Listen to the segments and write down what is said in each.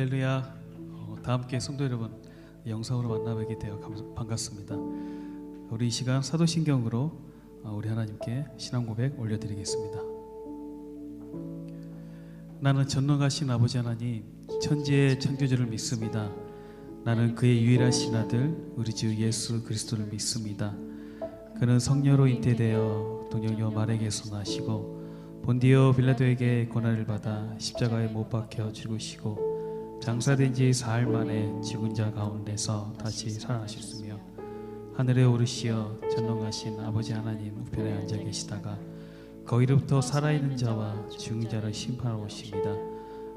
할렐루야. 다 함께 성도 여러분 영상으로 만나뵙게 되어 반갑습니다. 우리 이 시간 사도신경으로 우리 하나님께 신앙 고백 올려드리겠습니다. 나는 전능하신 아버지 하나님 천지의 창조주를 믿습니다. 나는 그의 유일하신 아들 우리 주 예수 그리스도를 믿습니다. 그는 성녀로 잉태되어 동정녀 마리아에게서 나시고 본디오 빌라도에게 고난을 받아 십자가에 못 박혀 죽으시고 장사된 지 사흘 만에 죽은 자 가운데서 다시 살아나셨으며 하늘에 오르시어 전능하신 아버지 하나님 우편에 앉아 계시다가 거기로부터 살아있는 자와 죽은 자를 심판하러 오십니다.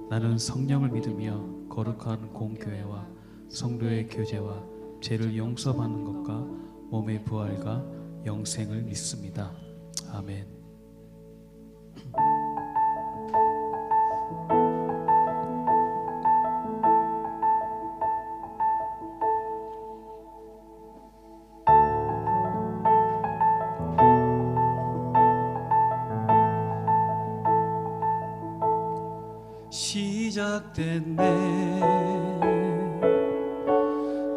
나는 성령을 믿으며 거룩한 공교회와 성도의 교제와 죄를 용서받는 것과 몸의 부활과 영생을 믿습니다. 아멘. 시작됐네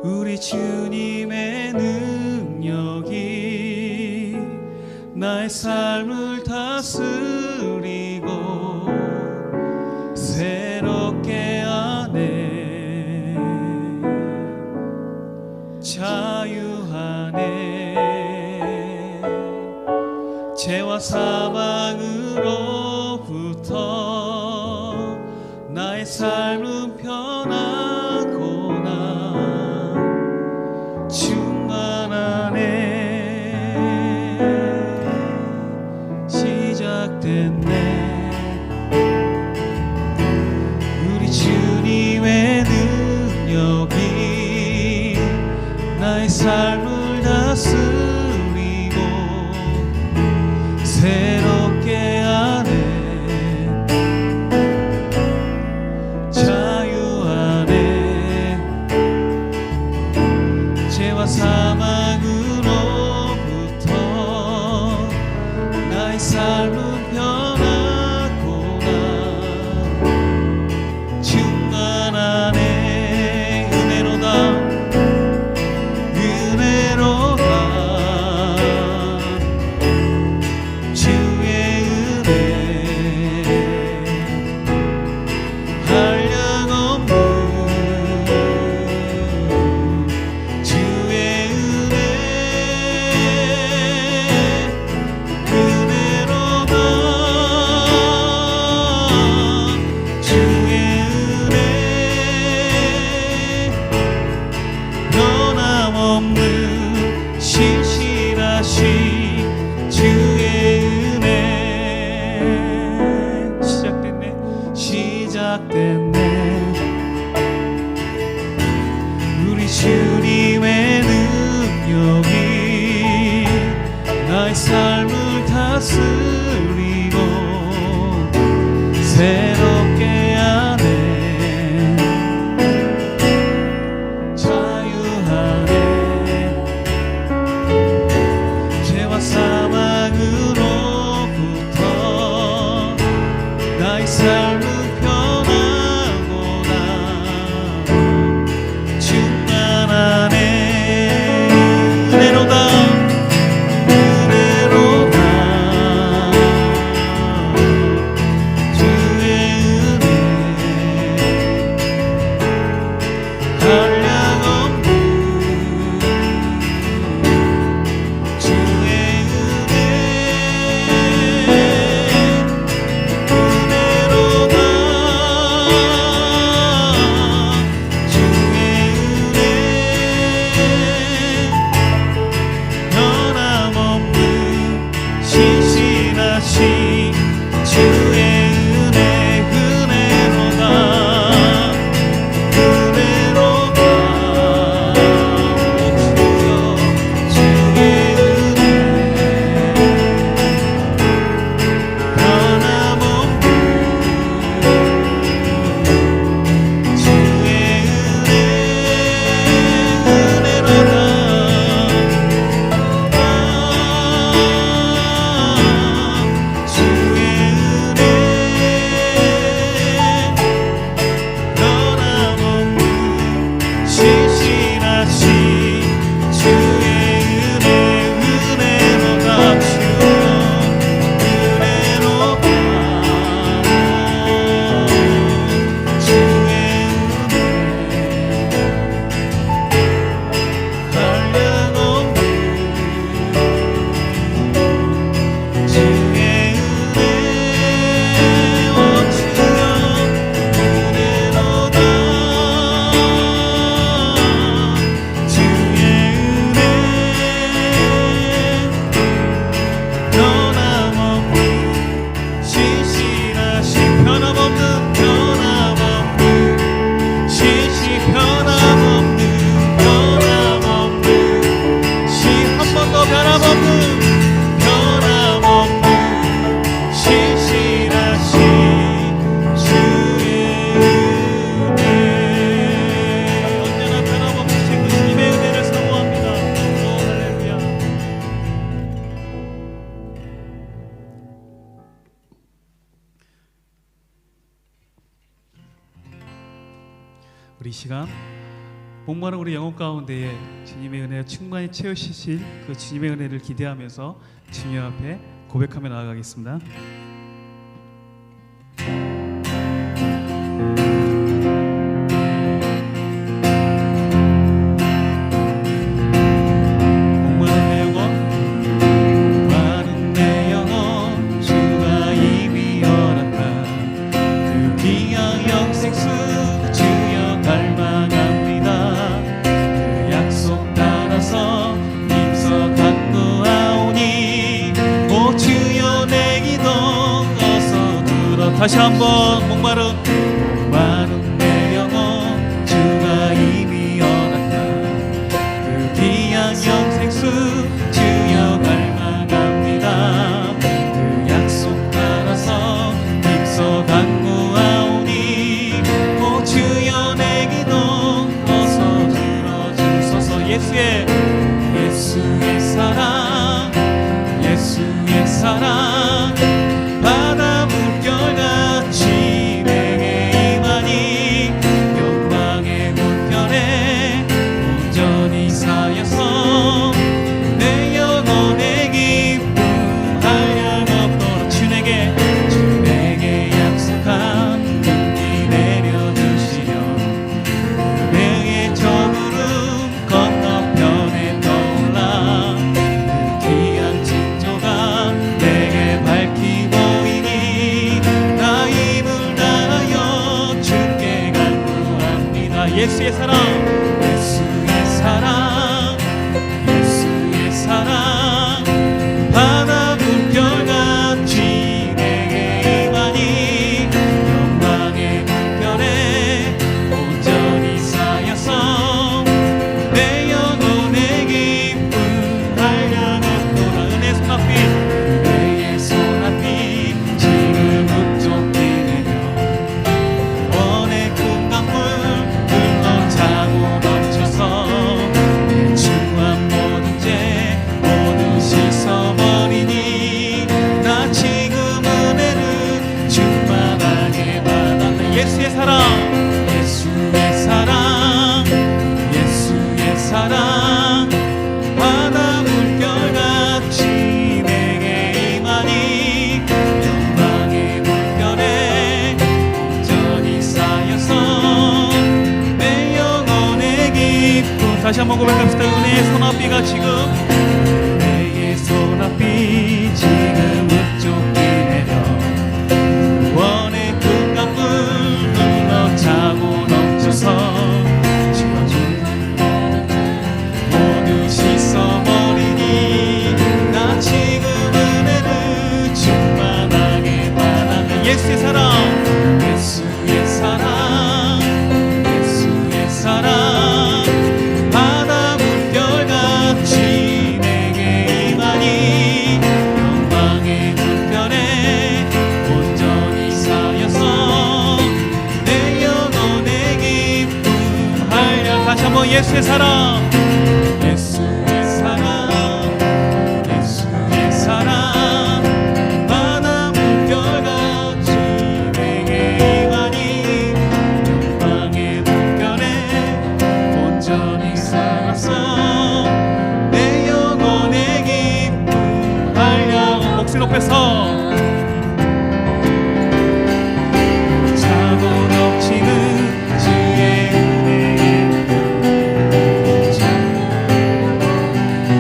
우리 주님의 능력이 나의 삶을 다스리고 새롭게 하네 자유하네 죄와 사망으로부터 나의 삶은 편하구나 충만하네 시작됐네 우리 주님의 능력이 나의 삶을 다스리고 새롭게 하네 사망으로부터 나의 삶은 변하구나 충만하네 은혜로다 주의 은혜 한량없는 우리 주님의 능력이 나의 삶을 다스리고 새롭게 하네 자유하네 죄와 사망으로부터 나의 삶을 주의 우리 이 시간 목마른 우리 영혼 가운데에 주님의 은혜가 충만히 채우실 그 주님의 은혜를 기대하면서 주님 앞에 고백하며 나아가겠습니다. 다시 한번 목마른 내 영혼 주가 이미 연합다 그 귀한 영생수 주여 갈망합니다 그 약속 따라서 힘써 간구하오니 오 주여 내 기도 어서 들어주소서 예수의 사랑 예수의 사랑 바다 물결같이 내게 임하니 영광의 물결에 온전히 사여서 내 영혼의 기쁨 한량없도록 주 내게 약속한 은혜 내려주시며 내의 저물음 건너편에 떠올라 그 귀한 징조가 내게 밝히 보이니 나 힘을 다하여 주께 간구합니다 예수의 사랑 예수의 사랑 예수의 사랑 바다 물결같이 내게 임하니 영광의 물결에 온전히 쌓여서 내 영혼의 기쁨 한량없도록 은혜의 손앞이 지금 흡족히 내려 원의 큰 강물 흘러차고 넘쳐서 내 주한 모든 죄 모두 씻어버리니 나 지금 은혜를 충만하게 받았네 예수의 사랑 예수의 사랑 예수의 사랑 바다 물결같이 내게 임하니 영광의 물결에 온전히 쌓여서 내 영혼의 기쁨 다시 한번 고백합시다 은혜의 손앞비가 지금 은혜의 손앞비 지금 흡족히 내려 원의 큰 강물 흘러차고 넘쳐서 모두 씻어버리니 나 지금 은혜를 충만하게 받았네 예수의 사랑 예수의 사랑 예수의 사랑 바다 물결같이 내게 임하니 영광의 물결에 온전히 쌓여서 내 영혼의 기쁨 한량 다시 한번 예수의 사랑 예수의 사랑 예수의 사랑 바다 물결같이 내게 임하니 영광의 물결에 온전히 쌓여서 내 영혼의 기쁨 한량 목소리 높여서 차고 넘치는 주의 은혜에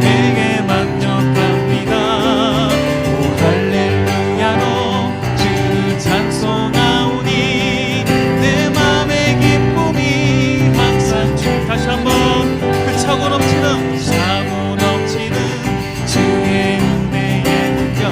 내게 만족합니다 오 할렐루야로 주를 찬송하오니 내 맘의 기쁨이 항상 주 다시 한번 그 차고 넘치는 주의 은혜의 물결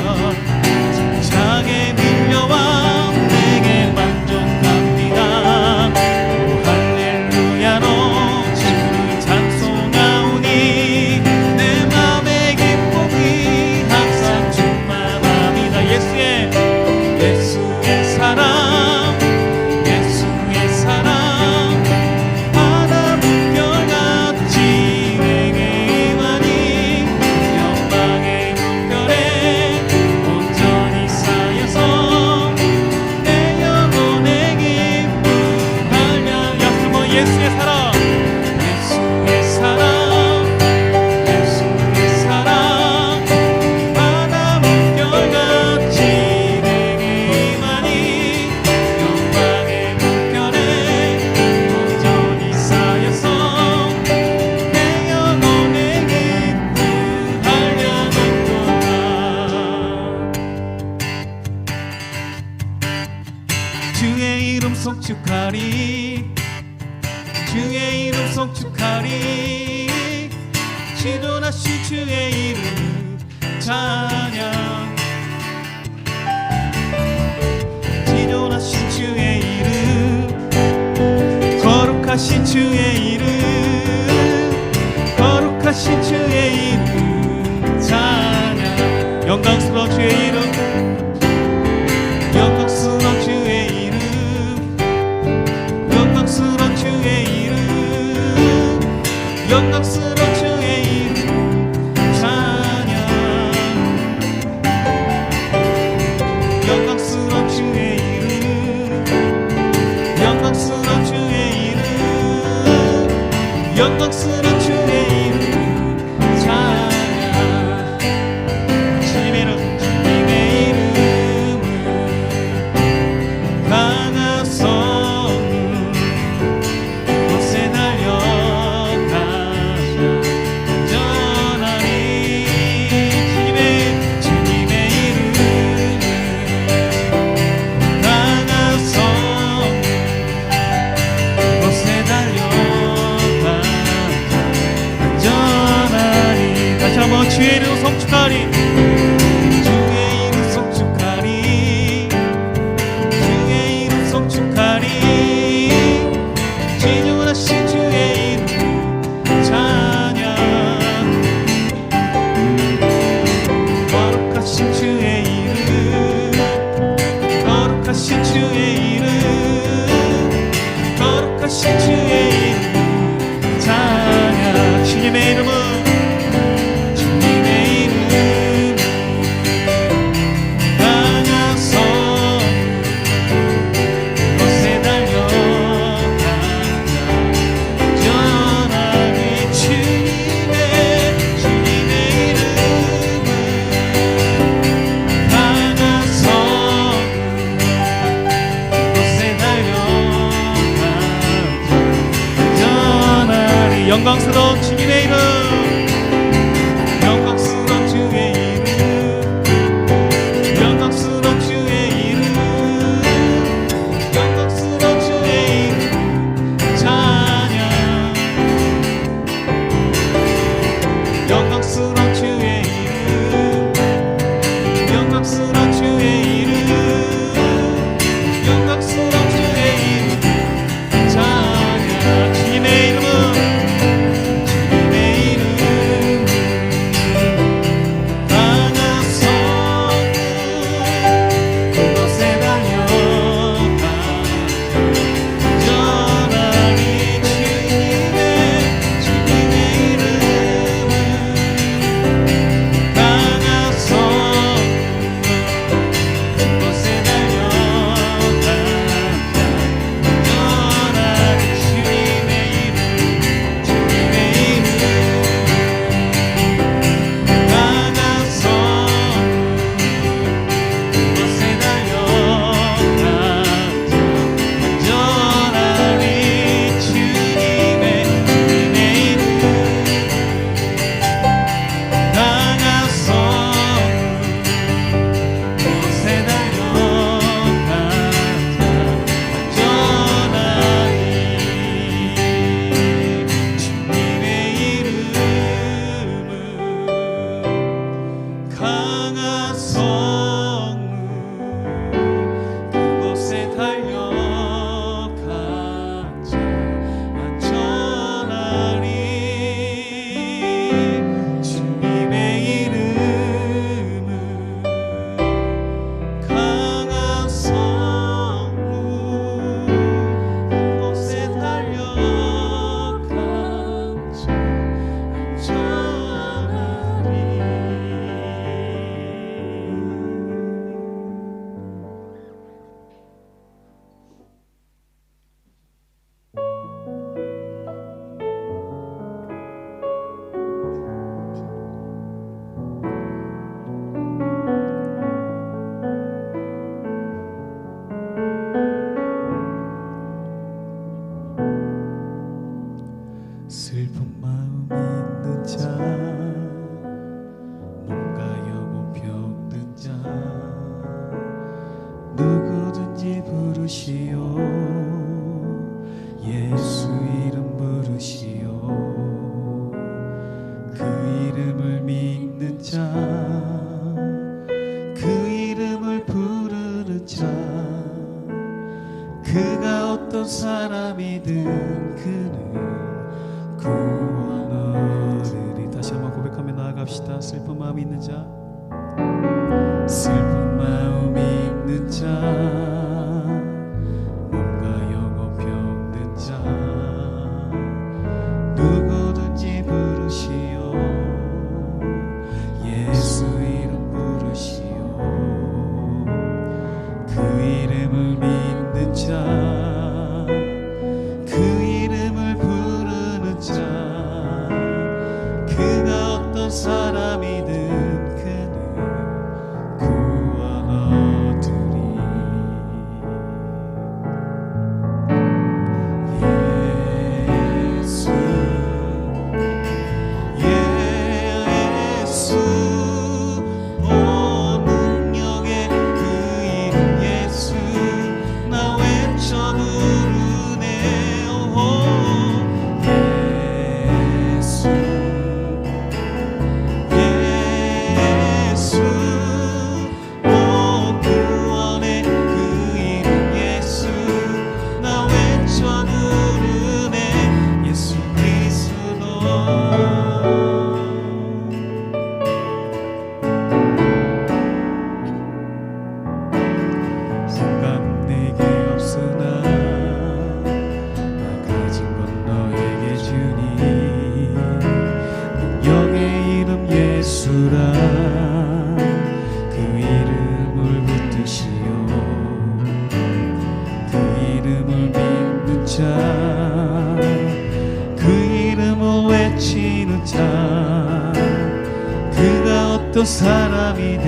송축하리 주의 이름 송축하리 지존하신 주의 이름 찬양 지존하신 주의 이름 거룩하신 주의 이름 거룩하신 주의 이름 찬양 영광스러운 주의 이름 영광스러운 주의 이름 영광스러운 주의 이름 영광스러운 주의 이름 찬양 영광스러운 주의 이름 영광스러운 주의 이름 영광스러운 주의 이름 찬양 지메로 지메로 마음이 있는 자, 슬픈 마음이 있는 자, 몸과 영혼 병든 자, 누구든지 부르시오. 예수 이름 부르시오. 그 이름을 믿는 자, 그 이름을 부르는 자, 그가 어떤 사람이든 그는 구원 얻으리. 예수, 예수, 오 능력의 그 이름 예수, 나 외쳐 부르네. 오 예수, 예수, 오 구원의 그 이름 예수, 나 외쳐 부르네. 예수 그리스도. 생각 내게 없으나 나 가진 건 너에게 주니. 능력의 이름 예수라, 그 이름을 붙드시오. 그 이름을 믿는 자, 그 이름을 외치는 자, 그가 어떤 사람이든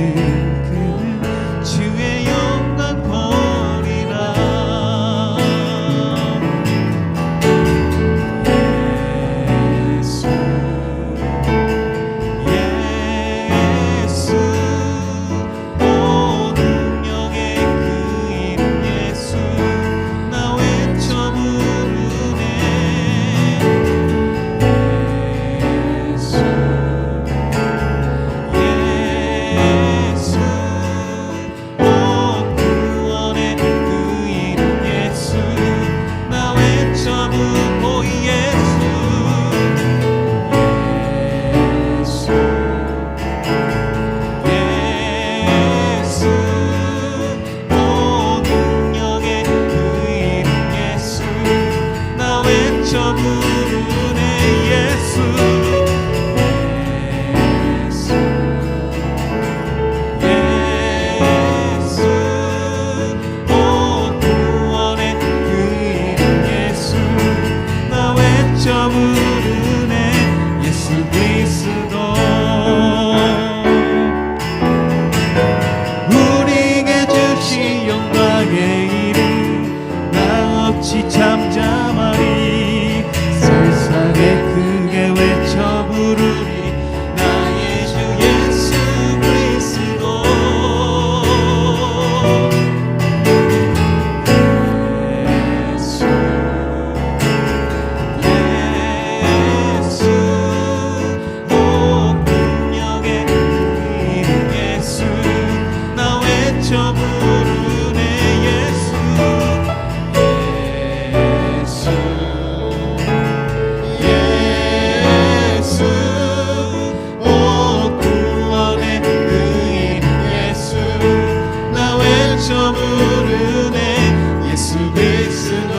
그는 주의 영광 보리라. 예수, 예수, 오 능력의 그 이름 예수, 나 외쳐 부르네. 예수, 예수, 오 구원의 그 이름 예수, 나 외쳐 부르고. 예수, 예수, 예수, 오 능력의 그 이름 예수, 나 외쳐 부르네. 예수, 예수, 예수, 오 구원의 그 이름 예수, 나 외쳐 부르네. 예수 그리스도. 우리에게 주신 영광의 이름, 나 어찌 잠잠하리. 세상에 크게 외쳐 부르리. 나의 주 예수 그리스도. 예수, 예수, 오 능력의 그 이름 예수, 나 외쳐 부르네. 예수, 예수, 예수, 오 구원의 그 이름 예수, 나 외쳐 부르네. 예수 그리스도.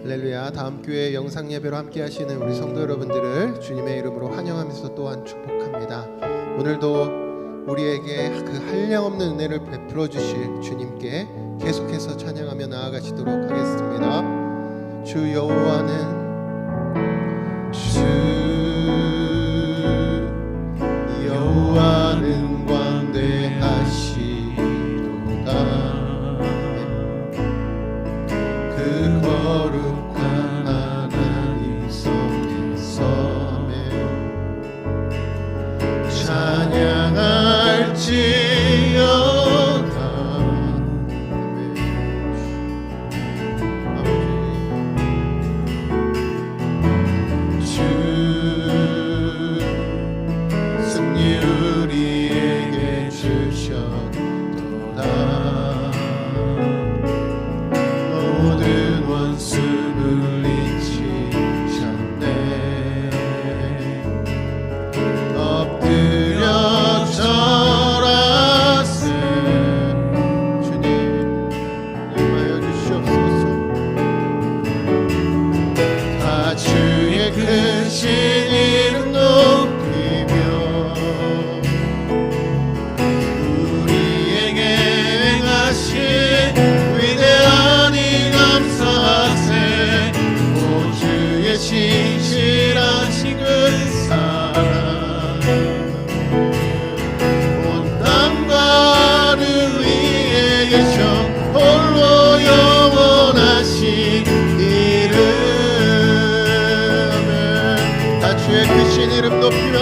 할렐루야. 다음 교회 영상 예배로 함께 하시는 우리 성도 여러분들을 주님의 이름으로 환영하면서 또한 축복합니다. 오늘도 우리에게 그 한량없는 은혜를 베풀어 주실 주님께 계속해서 찬양하며 나아가시도록 하겠습니다. 주 여호와는 광대하시도다. 그 거룩한 하나님 성에 찬양할지어다. 주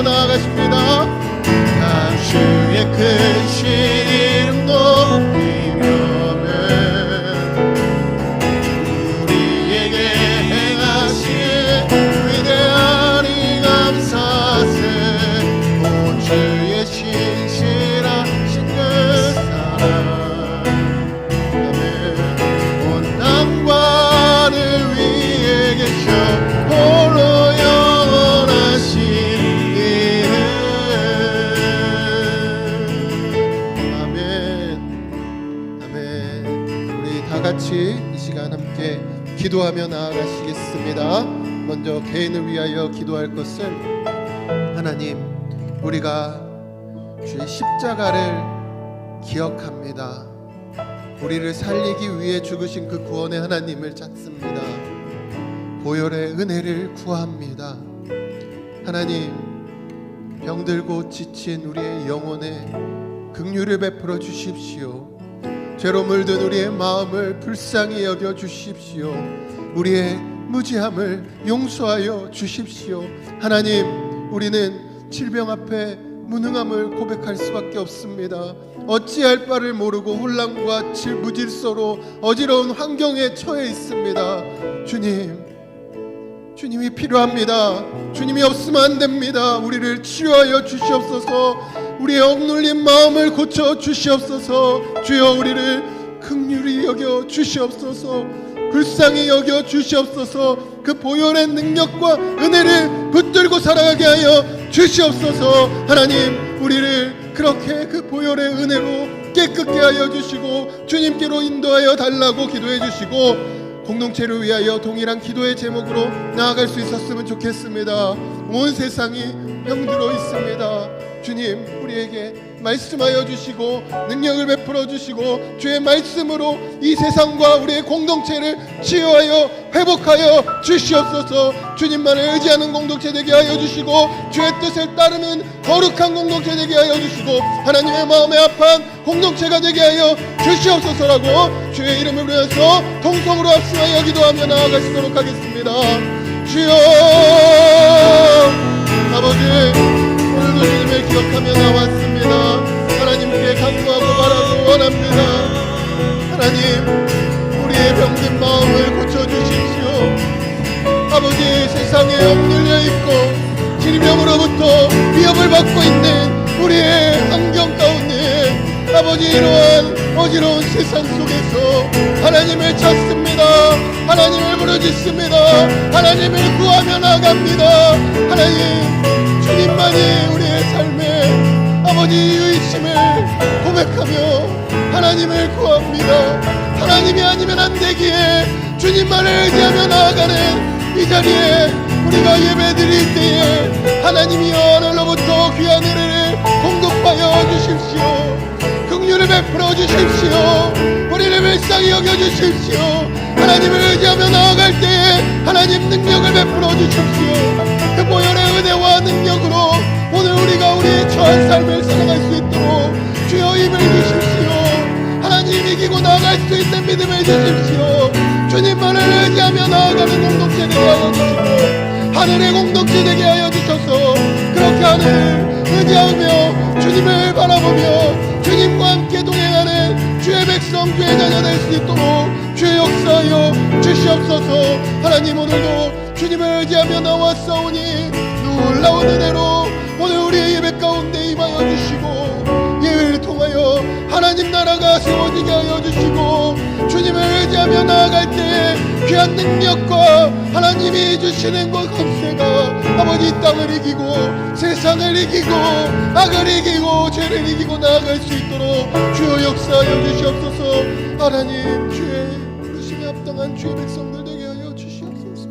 나아가십니다. 주의 크신 이름 높이며 우리에게 행하신 위대하니 감사세. 오 주의 신실하신 그 사랑 아멘. 온 땅과 하늘 위에 계셔 홀로 영원하신 이름 아멘 아멘. 우리 다 같이 이 시간 함께 기도하며 나아가시겠습니다. 먼저 개인을 위하여 기도할 것은 하나님, 우리가 주의 십자가를 기억합니다. 우리를 살리기 위해 죽으신 그 구원의 하나님을 찾습니다. 보혈의 은혜를 구합니다. 하나님, 병들고 지친 우리의 영혼에 긍휼을 베풀어 주십시오. 죄로 물든 우리의 마음을 불쌍히 여겨 주십시오. 우리의 무지함을 용서하여 주십시오. 하나님, 우리는 질병 앞에 무능함을 고백할 수밖에 없습니다. 어찌할 바를 모르고 혼란과 무질서로 어지러운 환경에 처해 있습니다. 주님이 필요합니다. 주님이 없으면 안 됩니다. 우리를 치유하여 주시옵소서. 우리의 억눌린 마음을 고쳐 주시옵소서. 주여, 우리를 긍휼히 여겨 주시옵소서. 불쌍히 여겨 주시옵소서. 그 보혈의 능력과 은혜를 붙들고 살아가게 하여 주시옵소서. 하나님, 우리를 그렇게 그 보혈의 은혜로 깨끗게 하여 주시고 주님께로 인도하여 달라고 기도해 주시고, 공동체를 위하여 동일한 기도의 제목으로 나아갈 수 있었으면 좋겠습니다. 온 세상이 병들어 있습니다. 주님, 우리에게 말씀하여 주시고 능력을 베풀어 주시고 주의 말씀으로 이 세상과 우리의 공동체를 치유하여 회복하여 주시옵소서. 주님만을 의지하는 공동체 되게 하여 주시고 주의 뜻을 따르는 거룩한 공동체 되게 하여 주시고 하나님의 마음에 합한 공동체가 되게 하여 주시옵소서라고 주의 이름을 위해서 통성으로 합심하여 기도하며 나아가시도록 하겠습니다. 주여, 아버지, 오늘도 주님을 기억하며 나왔습니다. 하나님께 간구하고 바라고 원합니다. 하나님, 우리의 병든 마음을 고쳐주십시오. 아버지, 세상에 억눌려 있고 질병으로부터 위협을 받고 있는 우리의 환경 가운데 아버지, 이러한 어지러운 세상 속에서 하나님을 찾습니다. 하나님을 부르짖습니다. 하나님을 구하며 나갑니다. 하나님, 주님만이 우리의 삶에 아버지 유의심을 고백하며 하나님을 구합니다. 하나님이 아니면 안 되기에 주님만을 의지하며 나아가는 이 자리에 우리가 예배 드릴 때에 하나님이여 하늘로부터 귀한 은혜를 공급하여 주십시오. 긍휼을 베풀어 주십시오. 우리를 불쌍히 여겨 주십시오. 하나님을 의지하며 나아갈 때에 하나님 능력을 베풀어 주십시오. 그 보혈의 은혜와 능력으로 오늘 우리가 우리의 처한 삶을 살아갈 수 있도록 주여 힘을 주십시오. 하나님, 이기고 나아갈 수 있는 믿음을 주십시오. 주님만을 의지하며 나아가는 공동체 되게 하여 주시고 하늘의 공동체 되게 하여 주셔서 그렇게 하늘을 의지하며 주님을 바라보며 주님과 함께 동행하는 주의 백성, 주의 자녀 될 수 있도록 주의 역사하여 주시옵소서. 하나님, 오늘도 주님을 의지하며 나왔사오니 놀라운 은혜로 오늘 우리의 예배 가운데 임하여 주시고 예배를 통하여 하나님 나라가 세워지게 하여 주시고 주님을 의지하며 나아갈 때 귀한 능력과 하나님이 주시는 그 권세가 아버지 이 땅을 이기고 세상을 이기고 악을 이기고 죄를 이기고 나아갈 수 있도록 주여 역사하여 주시옵소서. 하나님, 주의 부르심에 합당한 주의 백성들 되게 하여 주시옵소서.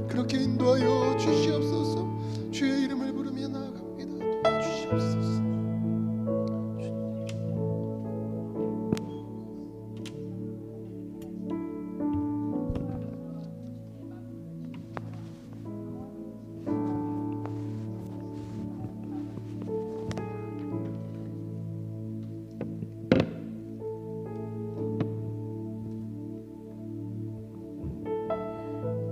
그렇게 인도하여 주시옵소서. 주의 이름을 부르며 나아갑니다. 도와주시옵소서.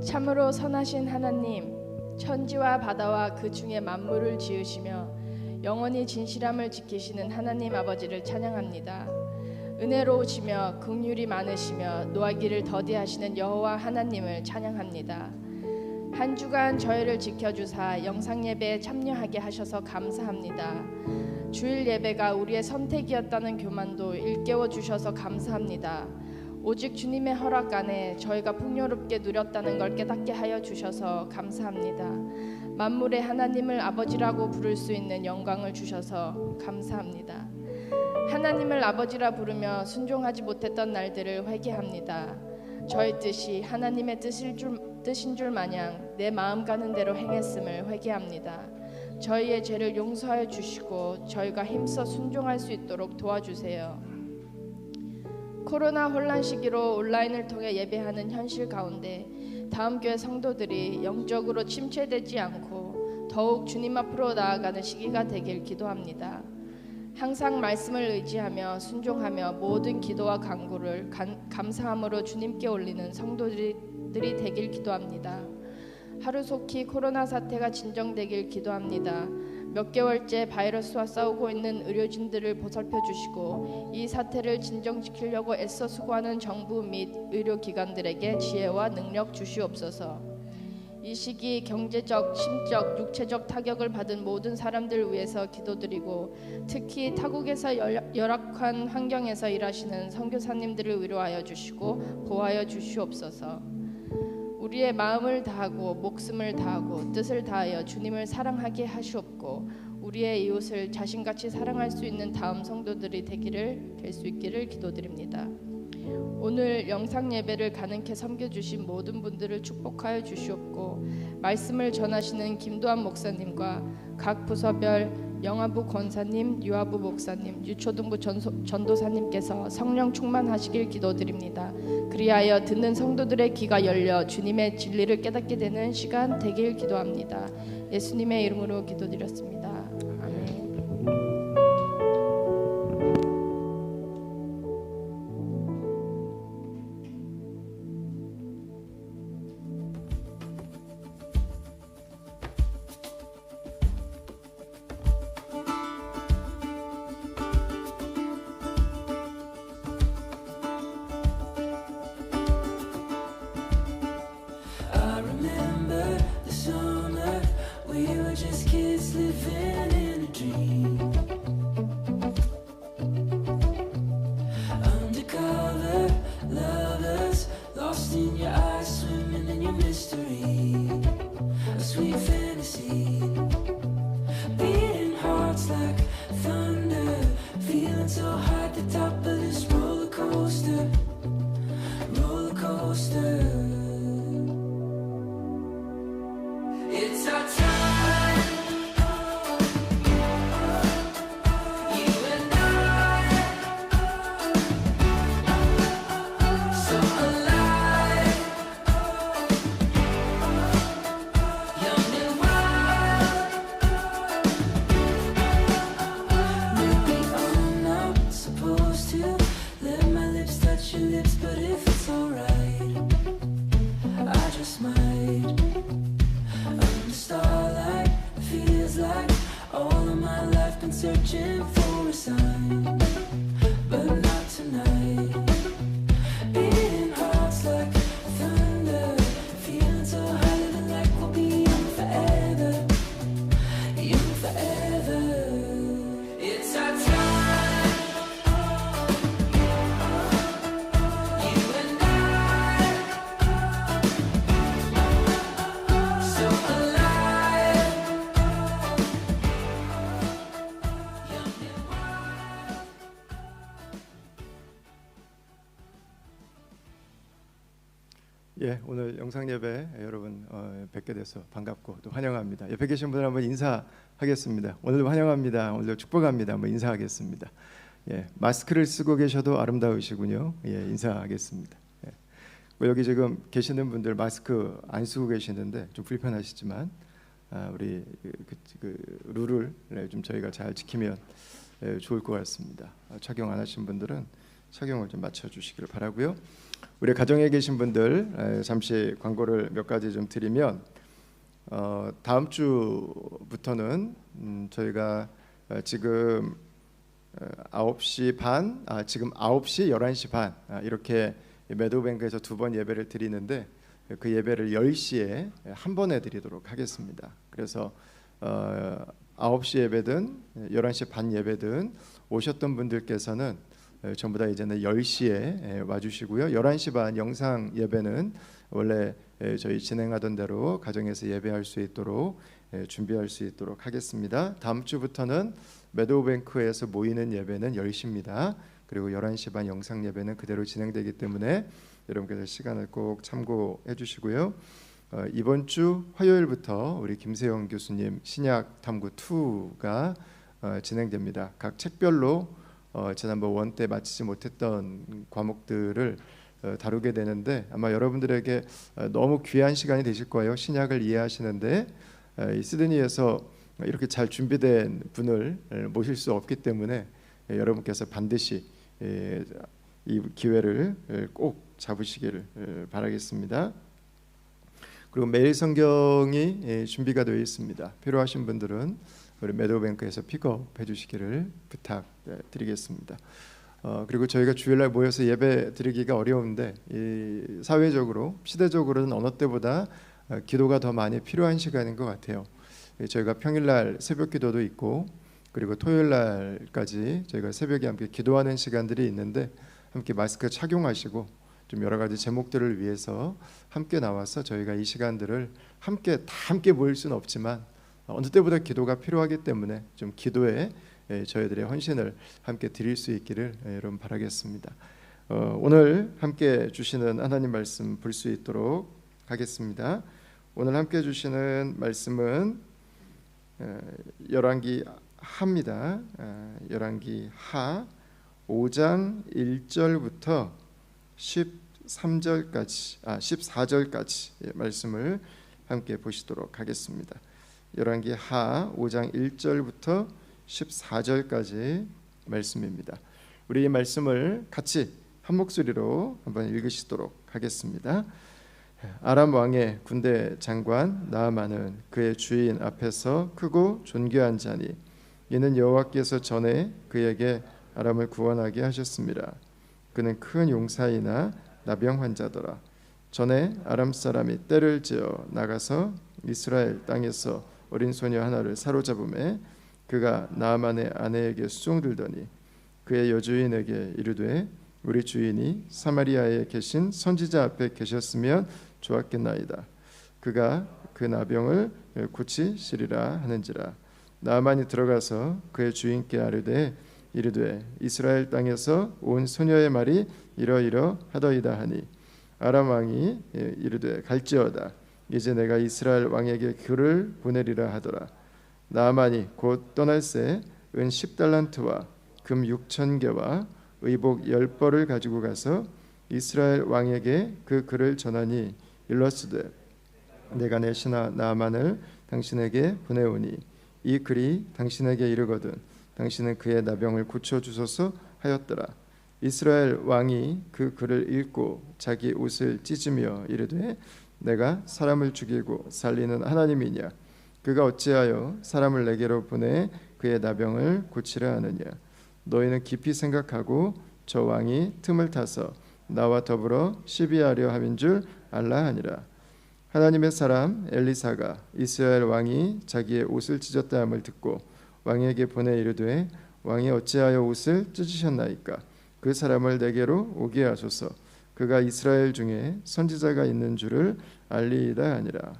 참으로 선하신 하나님, 천지와 바다와 그 중에 만물을 지으시며 영원히 진실함을 지키시는 하나님 아버지를 찬양합니다. 은혜로우시며 긍휼이 많으시며 노하기를 더디하시는 여호와 하나님을 찬양합니다. 한 주간 저희를 지켜주사 영상 예배에 참여하게 하셔서 감사합니다. 주일 예배가 우리의 선택이었다는 교만도 일깨워 주셔서 감사합니다. 오직 주님의 허락 안에 저희가 풍요롭게 누렸다는 걸 깨닫게 하여 주셔서 감사합니다. 만물의 하나님을 아버지라고 부를 수 있는 영광을 주셔서 감사합니다. 하나님을 아버지라 부르며 순종하지 못했던 날들을 회개합니다. 저의 뜻이 하나님의 뜻인 줄 마냥 내 마음 가는 대로 행했음을 회개합니다. 저희의 죄를 용서하여 주시고 저희가 힘써 순종할 수 있도록 도와주세요. 코로나 혼란 시기로 온라인을 통해 예배하는 현실 가운데 다음 교회 성도들이 영적으로 침체되지 않고 더욱 주님 앞으로 나아가는 시기가 되길 기도합니다. 항상 말씀을 의지하며 순종하며 모든 기도와 간구를 감사함으로 주님께 올리는 성도들이 되길 기도합니다. 하루속히 코로나 사태가 진정되길 기도합니다. 몇 개월째 바이러스와 싸우고 있는 의료진들을 보살펴 주시고 이 사태를 진정시키려고 애써 수고하는 정부 및 의료기관들에게 지혜와 능력 주시옵소서. 이 시기 경제적, 심적, 육체적 타격을 받은 모든 사람들 위해서 기도드리고 특히 타국에서 열악한 환경에서 일하시는 선교사님들을 위로하여 주시고 보호하여 주시옵소서. 우리의 마음을 다하고 목숨을 다하고 뜻을 다하여 주님을 사랑하게 하시옵고 우리의 이웃을 자신같이 사랑할 수 있는 다음 성도들이 될 수 있기를 기도드립니다. 오늘 영상 예배를 가능케 섬겨주신 모든 분들을 축복하여 주시옵고 말씀을 전하시는 김도환 목사님과 각 부서별 영화부 권사님, 유아부 목사님, 유초등부 전도사님께서 성령 충만하시길 기도드립니다. 그리하여 듣는 성도들의 귀가 열려 주님의 진리를 깨닫게 되는 시간 되길 기도합니다. 예수님의 이름으로 기도드렸습니다. 아멘. I remember the summer we were just kids living in a dream. Undercover lovers, lost in your eyes, swimming in your mystery. A sweet fantasy, beating hearts like thunder, feeling so high at the top of this roller coaster, roller coaster. It's our time, you and I, so alive, young and wild. Maybe I'm not supposed to let my lips touch your lips, but if it's alright, I just might. Under starlight, feels like all of my life been searching for a sign, but not tonight. Beating hearts like thunder, feeling so high, living like we'll be young forever, young forever. It's our time, you and I, so alive, young and wild. 예, 오늘 영상 예배 여러분 뵙게 돼서 반갑고 또 환영합니다. 옆에 계신 분들 한번 인사하겠습니다. 오늘도 환영합니다. 오늘도 축복합니다. 한번 인사하겠습니다. 예, 마스크를 쓰고 계셔도 아름다우시군요. 예, 인사하겠습니다. 예. 여기 지금 계시는 분들 마스크 안 쓰고 계시는데 좀 불편하시지만 우리 그 룰을 좀 저희가 잘 지키면 좋을 것 같습니다. 착용 안 하신 분들은 착용을 좀 맞춰주시길 바라고요. 우리 가정에 계신 분들 잠시 광고를 몇 가지 좀 드리면 다음 주부터는 저희가 지금 9시 반, 지금 9시, 11시 반 이렇게 매도뱅크에서 2번 예배를 드리는데 그 예배를 10시에 한 번에 드리도록 하겠습니다. 그래서 9시 예배든 11시 반 예배든 오셨던 분들께서는 전부 다 이제는 10시에 와주시고요. 11시 반 영상 예배는 원래 저희 진행하던 대로 가정에서 예배할 수 있도록 준비할 수 있도록 하겠습니다. 다음 주부터는 매도뱅크에서 모이는 예배는 10시입니다. 그리고 11시 반 영상 예배는 그대로 진행되기 때문에 여러분께서 시간을 꼭 참고해 주시고요. 이번 주 화요일부터 우리 김세영 교수님 신약 탐구 2가 진행됩니다. 각 책별로 지난번 1 때 마치지 못했던 과목들을 다루게 되는데 아마 여러분들에게 너무 귀한 시간이 되실 거예요. 신약을 이해하시는데 이 시드니에서 이렇게 잘 준비된 분을 모실 수 없기 때문에 여러분께서 반드시 이 기회를 꼭 잡으시기를 바라겠습니다. 그리고 매일 성경이 준비가 되어 있습니다. 필요하신 분들은 우리 매도뱅크에서 픽업해 주시기를 부탁드리겠습니다. 그리고 저희가 주일날 모여서 예배 드리기가 어려운데 이 사회적으로 시대적으로는 어느 때보다 기도가 더 많이 필요한 시간인 것 같아요. 저희가 평일날 새벽 기도도 있고 그리고 토요일날까지 저희가 새벽에 함께 기도하는 시간들이 있는데 함께 마스크 착용하시고 좀 여러 가지 제목들을 위해서 함께 나와서 저희가 이 시간들을 함께 모일 수는 없지만 어느 때보다 기도가 필요하기 때문에 좀 기도에 저희들의 헌신을 함께 드릴 수 있기를 여러분 바라겠습니다. 오늘 함께 주시는 하나님 말씀 볼 수 있도록 하겠습니다. 오늘 함께 주시는 말씀은 열왕기 하입니다. 열왕기 하 5장 1절부터 14절까지 말씀을 함께 보시도록 하겠습니다. 열왕기 하 5장 1절부터 14절까지 말씀입니다. 우리 이 말씀을 같이 한 목소리로 한번 읽으시도록 하겠습니다. 아람 왕의 군대 장관 나아만은 그의 주인 앞에서 크고 존귀한 자니 이는 여호와께서 전에 그에게 아람을 구원하게 하셨습니다. 그는 큰 용사이나 나병 환자더라. 전에 아람 사람이 떼를 지어 나가서 이스라엘 땅에서 어린 소녀 하나를 사로잡음에 그가 나아만의 아내에게 수종들더니 그의 여주인에게 이르되 우리 주인이 사마리아에 계신 선지자 앞에 계셨으면 좋았겠나이다. 그가 그 나병을 고치시리라 하는지라. 나아만이 들어가서 그의 주인께 아뢰되 이르되 이스라엘 땅에서 온 소녀의 말이 이러이러하더이다 하니 아람 왕이 이르되 갈지어다. 이제 내가 이스라엘 왕에게 그를 보내리라 하더라. 나아만이 곧 떠날새 은 10달란트와 금 6,000개와 의복 10벌을 가지고 가서 이스라엘 왕에게 그 글을 전하니 일러스되 내가 내 신하 나아만을 당신에게 보내오니 이 글이 당신에게 이르거든 당신은 그의 나병을 고쳐주소서 하였더라. 이스라엘 왕이 그 글을 읽고 자기 옷을 찢으며 이르되 내가 사람을 죽이고 살리는 하나님이냐. 그가 어찌하여 사람을 내게로 보내 그의 나병을 고치려 하느냐. 너희는 깊이 생각하고 저 왕이 틈을 타서 나와 더불어 시비하려 함인 줄 알라 하니라. 하나님의 사람 엘리사가 이스라엘 왕이 자기의 옷을 찢었다 함을 듣고 왕에게 보내 이르되 왕이 어찌하여 옷을 찢으셨나이까. 그 사람을 내게로 오게 하소서. 그가 이스라엘 중에 선지자가 있는 줄을 알리이다 하니라.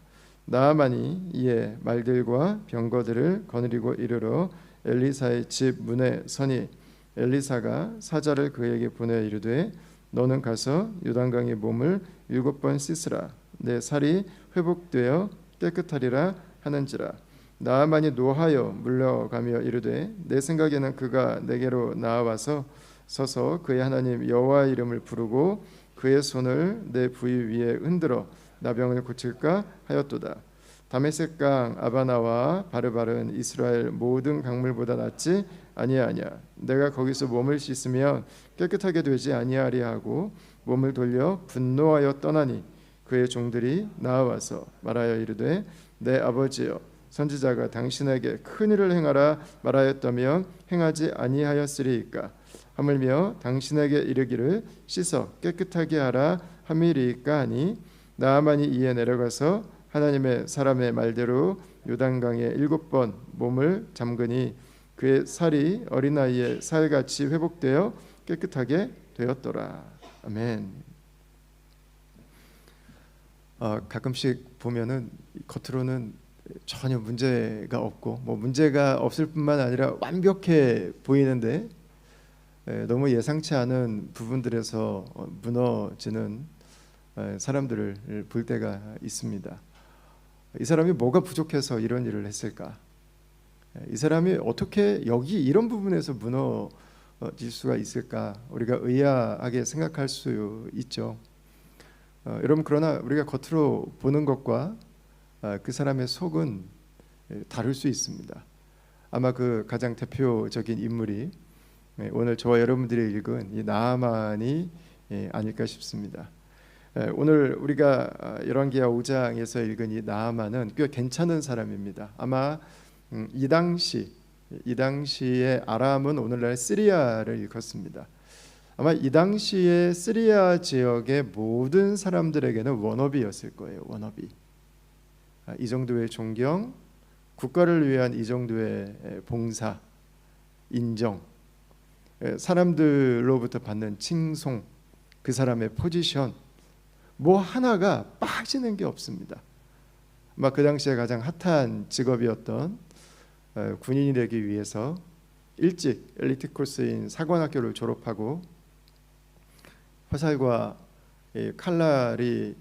나아만이 이에 말들과 병거들을 거느리고 이르러 엘리사의 집 문에 서니 엘리사가 사자를 그에게 보내 이르되 너는 가서 요단강의 몸을 7번 씻으라. 내 살이 회복되어 깨끗하리라 하는지라. 나아만이 노하여 물러가며 이르되 내 생각에는 그가 내게로 나와서 서서 그의 하나님 여호와의 이름을 부르고 그의 손을 내 부위 위에 흔들어 나병을 고칠까 하였도다. 다메섹강 아바나와 바르바른 이스라엘 모든 강물보다 낫지 아니하냐. 내가 거기서 몸을 씻으면 깨끗하게 되지 아니하리 하고 몸을 돌려 분노하여 떠나니 그의 종들이 나와서 말하여 이르되 내 아버지여, 선지자가 당신에게 큰 일을 행하라 말하였다며 행하지 아니하였으리이까? 하물며 당신에게 이르기를 씻어 깨끗하게 하라 함이리이까 하니, 나아만이 이에 내려가서 하나님의 사람의 말대로 요단강에 7번 몸을 잠그니 그의 살이 어린아이의 살같이 회복되어 깨끗하게 되었더라. 아멘. 가끔씩 보면은 겉으로는 전혀 문제가 없고 문제가 없을 뿐만 아니라 완벽해 보이는데 너무 예상치 않은 부분들에서 무너지는 사람들을 볼 때가 있습니다. 이 사람이 뭐가 부족해서 이런 일을 했을까? 이 사람이 어떻게 여기 이런 부분에서 무너질 수가 있을까? 우리가 의아하게 생각할 수 있죠. 여러분, 그러나 우리가 겉으로 보는 것과 그 사람의 속은 다를 수 있습니다. 아마 그 가장 대표적인 인물이 오늘 저와 여러분들이 읽은 이 나아만이 아닐까 싶습니다. 오늘 우리가 열왕기하 5장에서 읽은 이 나아만은 꽤 괜찮은 사람입니다. 아마 이 당시에 아람은 오늘날 시리아를 일컫습니다. 아마 이 당시에 시리아 지역의 모든 사람들에게는 워너비였을 거예요. 워너비. 이 정도의 존경, 국가를 위한 이 정도의 봉사, 인정, 사람들로부터 받는 칭송, 그 사람의 포지션, 뭐 하나가 빠지는 게 없습니다. 아마 그 당시에 가장 핫한 직업이었던 군인이 되기 위해서 일찍 엘리트 코스인 사관학교를 졸업하고 화살과 칼날이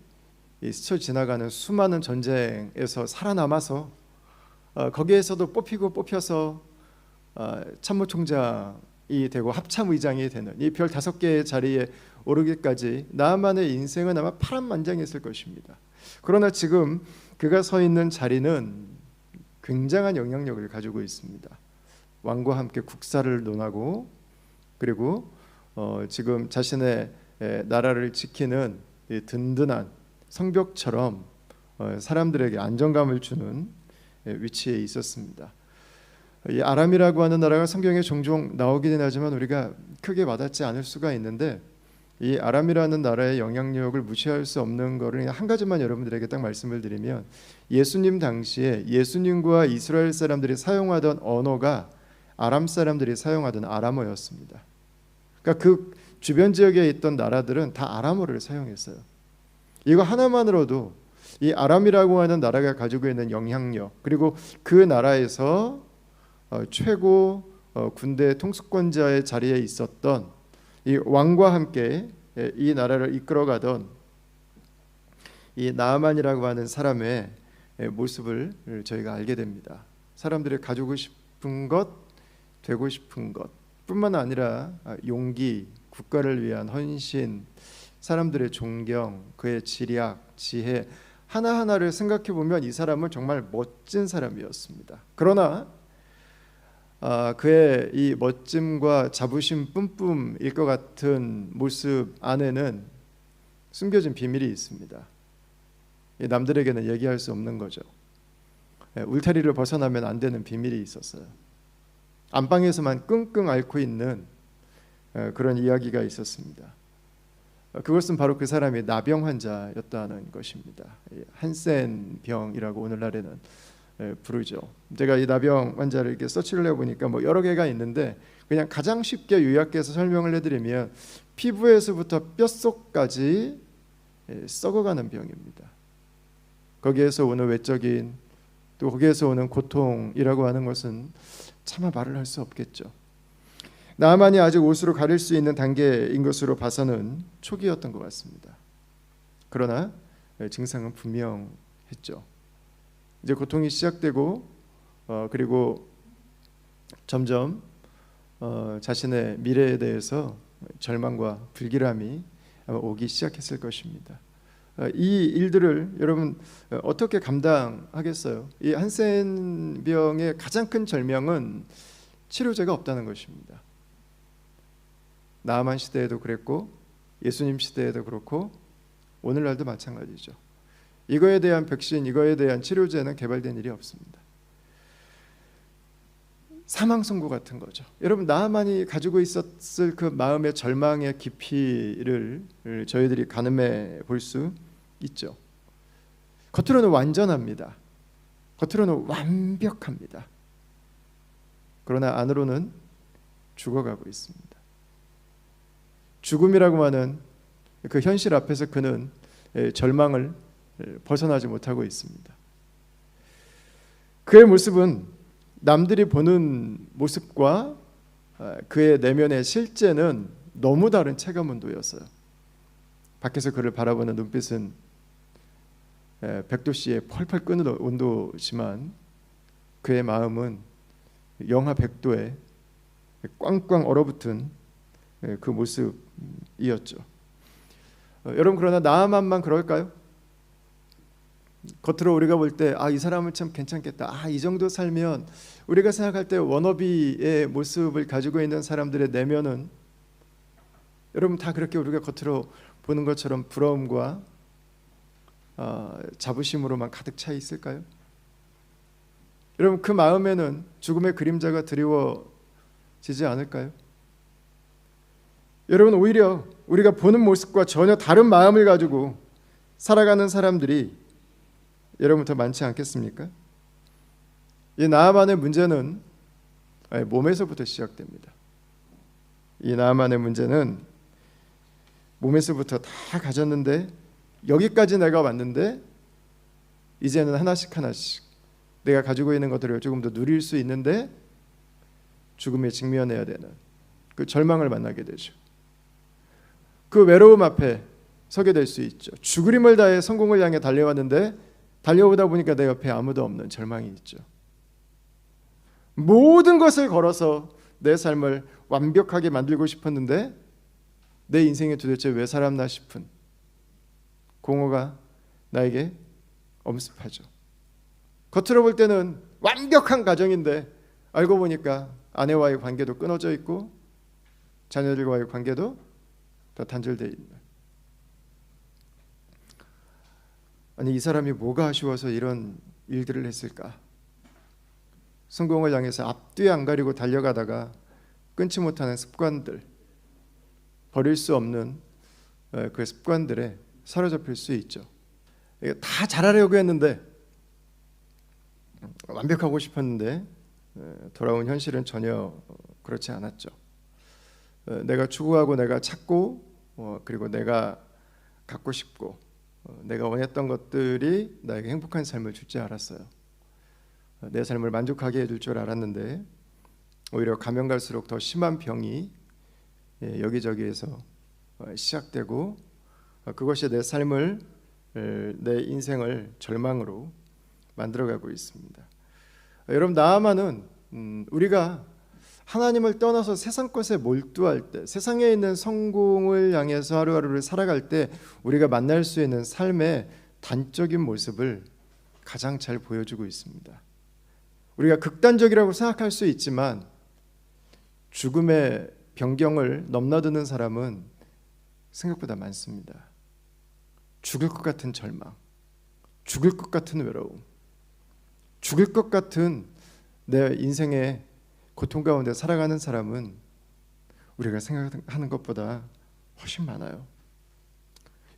스쳐 지나가는 수많은 전쟁에서 살아남아서 거기에서도 뽑혀서 참모총장이 되고 합참의장이 되는 이 별 5개의 자리에 오르기까지 나아만의 인생은 아마 파란만장했을 것입니다. 그러나 지금 그가 서 있는 자리는 굉장한 영향력을 가지고 있습니다. 왕과 함께 국사를 논하고, 그리고 지금 자신의 나라를 지키는 든든한 성벽처럼 사람들에게 안정감을 주는 위치에 있었습니다. 이 아람이라고 하는 나라가 성경에 종종 나오기는 하지만 우리가 크게 와닿지 않을 수가 있는데, 이 아람이라는 나라의 영향력을 무시할 수 없는 것을 한 가지만 여러분들에게 딱 말씀을 드리면, 예수님 당시에 예수님과 이스라엘 사람들이 사용하던 언어가 아람 사람들이 사용하던 아람어였습니다. 그러니까 그 주변 지역에 있던 나라들은 다 아람어를 사용했어요. 이거 하나만으로도 이 아람이라고 하는 나라가 가지고 있는 영향력, 그리고 그 나라에서 최고 군대 통수권자의 자리에 있었던 이 왕과 함께 이 나라를 이끌어가던 이 나아만이라고 하는 사람의 모습을 저희가 알게 됩니다. 사람들이 가지고 싶은 것, 되고 싶은 것 뿐만 아니라 용기, 국가를 위한 헌신, 사람들의 존경, 그의 지략, 지혜 하나하나를 생각해 보면 이 사람은 정말 멋진 사람이었습니다. 그러나 그의 이 멋짐과 자부심 뿜뿜일 것 같은 모습 안에는 숨겨진 비밀이 있습니다. 남들에게는 얘기할 수 없는 거죠. 울타리를 벗어나면 안 되는 비밀이 있었어요. 안방에서만 끙끙 앓고 있는 그런 이야기가 있었습니다. 그것은 바로 그 사람이 나병 환자였다는 것입니다. 한센병이라고 오늘날에는 부르죠. 제가 이 나병 환자를 이렇게 서치를 해보니까 뭐 여러 개가 있는데, 그냥 가장 쉽게 요약해서 설명을 해드리면 피부에서부터 뼛속까지 썩어가는 병입니다. 거기에서 오는 외적인, 또 거기에서 오는 고통이라고 하는 것은 차마 말을 할 수 없겠죠. 나아만이 아직 옷으로 가릴 수 있는 단계인 것으로 봐서는 초기였던 것 같습니다. 그러나 증상은 분명했죠. 이제 고통이 시작되고 그리고 점점 자신의 미래에 대해서 절망과 불길함이 오기 시작했을 것입니다. 이 일들을 여러분 어떻게 감당하겠어요? 이 한센병의 가장 큰 절명은 치료제가 없다는 것입니다. 나아만 시대에도 그랬고 예수님 시대에도 그렇고 오늘날도 마찬가지죠. 이거에 대한 백신, 이거에 대한 치료제는 개발된 일이 없습니다. 사망 선고 같은 거죠. 여러분, 나만이 가지고 있었을 그 마음의 절망의 깊이를 저희들이 가늠해 볼 수 있죠. 겉으로는 완전합니다. 겉으로는 완벽합니다. 그러나 안으로는 죽어가고 있습니다. 죽음이라고 하는 그 현실 앞에서 그는 절망을 벗어나지 못하고 있습니다. 그의 모습은 남들이 보는 모습과 그의 내면의 실제는 너무 다른 체감온도였어요. 밖에서 그를 바라보는 눈빛은 100도씨의 펄펄 끓는 온도지만 그의 마음은 영하 100도에 꽝꽝 얼어붙은 그 모습이었죠. 여러분, 그러나 나아만만 그럴까요? 겉으로 우리가 볼 때 이 사람은 참 괜찮겠다. 이 정도 살면 우리가 생각할 때 워너비의 모습을 가지고 있는 사람들의 내면은 여러분 다 그렇게 우리가 겉으로 보는 것처럼 부러움과 자부심으로만 가득 차 있을까요? 여러분, 그 마음에는 죽음의 그림자가 드리워지지 않을까요? 여러분, 오히려 우리가 보는 모습과 전혀 다른 마음을 가지고 살아가는 사람들이 여러분 더 많지 않겠습니까? 이 나아만의 문제는 몸에서부터 시작됩니다. 이 나아만의 문제는 몸에서부터 다 가졌는데 여기까지 내가 왔는데 이제는 하나씩 하나씩 내가 가지고 있는 것들을 조금 더 누릴 수 있는데 죽음에 직면해야 되는 그 절망을 만나게 되죠. 그 외로움 앞에 서게 될 수 있죠. 죽을 힘을 다해 성공을 향해 달려왔는데 달려오다 보니까 내 옆에 아무도 없는 절망이 있죠. 모든 것을 걸어서 내 삶을 완벽하게 만들고 싶었는데 내 인생에 도대체 왜 살았나 싶은 공허가 나에게 엄습하죠. 겉으로 볼 때는 완벽한 가정인데 알고 보니까 아내와의 관계도 끊어져 있고 자녀들과의 관계도 다 단절되어 있는. 아니, 이 사람이 뭐가 아쉬워서 이런 일들을 했을까? 성공을 향해서 앞뒤 안 가리고 달려가다가 끊지 못하는 습관들, 버릴 수 없는 그 습관들에 사로잡힐 수 있죠. 다 잘하려고 했는데 완벽하고 싶었는데 돌아온 현실은 전혀 그렇지 않았죠. 내가 추구하고 내가 찾고 그리고 내가 갖고 싶고 내가 원했던 것들이 나에게 행복한 삶을 줄 줄 알았어요. 내 삶을 만족하게 해줄 줄 알았는데 오히려 가면 갈수록 더 심한 병이 여기저기에서 시작되고 그것이 내 삶을, 내 인생을 절망으로 만들어가고 있습니다. 여러분, 나아만은 우리가 하나님을 떠나서 세상 것에 몰두할 때, 세상에 있는 성공을 향해서 하루하루를 살아갈 때 우리가 만날 수 있는 삶의 단적인 모습을 가장 잘 보여주고 있습니다. 우리가 극단적이라고 생각할 수 있지만 죽음의 병경을 넘나드는 사람은 생각보다 많습니다. 죽을 것 같은 절망, 죽을 것 같은 외로움, 죽을 것 같은 내 인생의 고통 가운데 살아가는 사람은 우리가 생각하는 것보다 훨씬 많아요.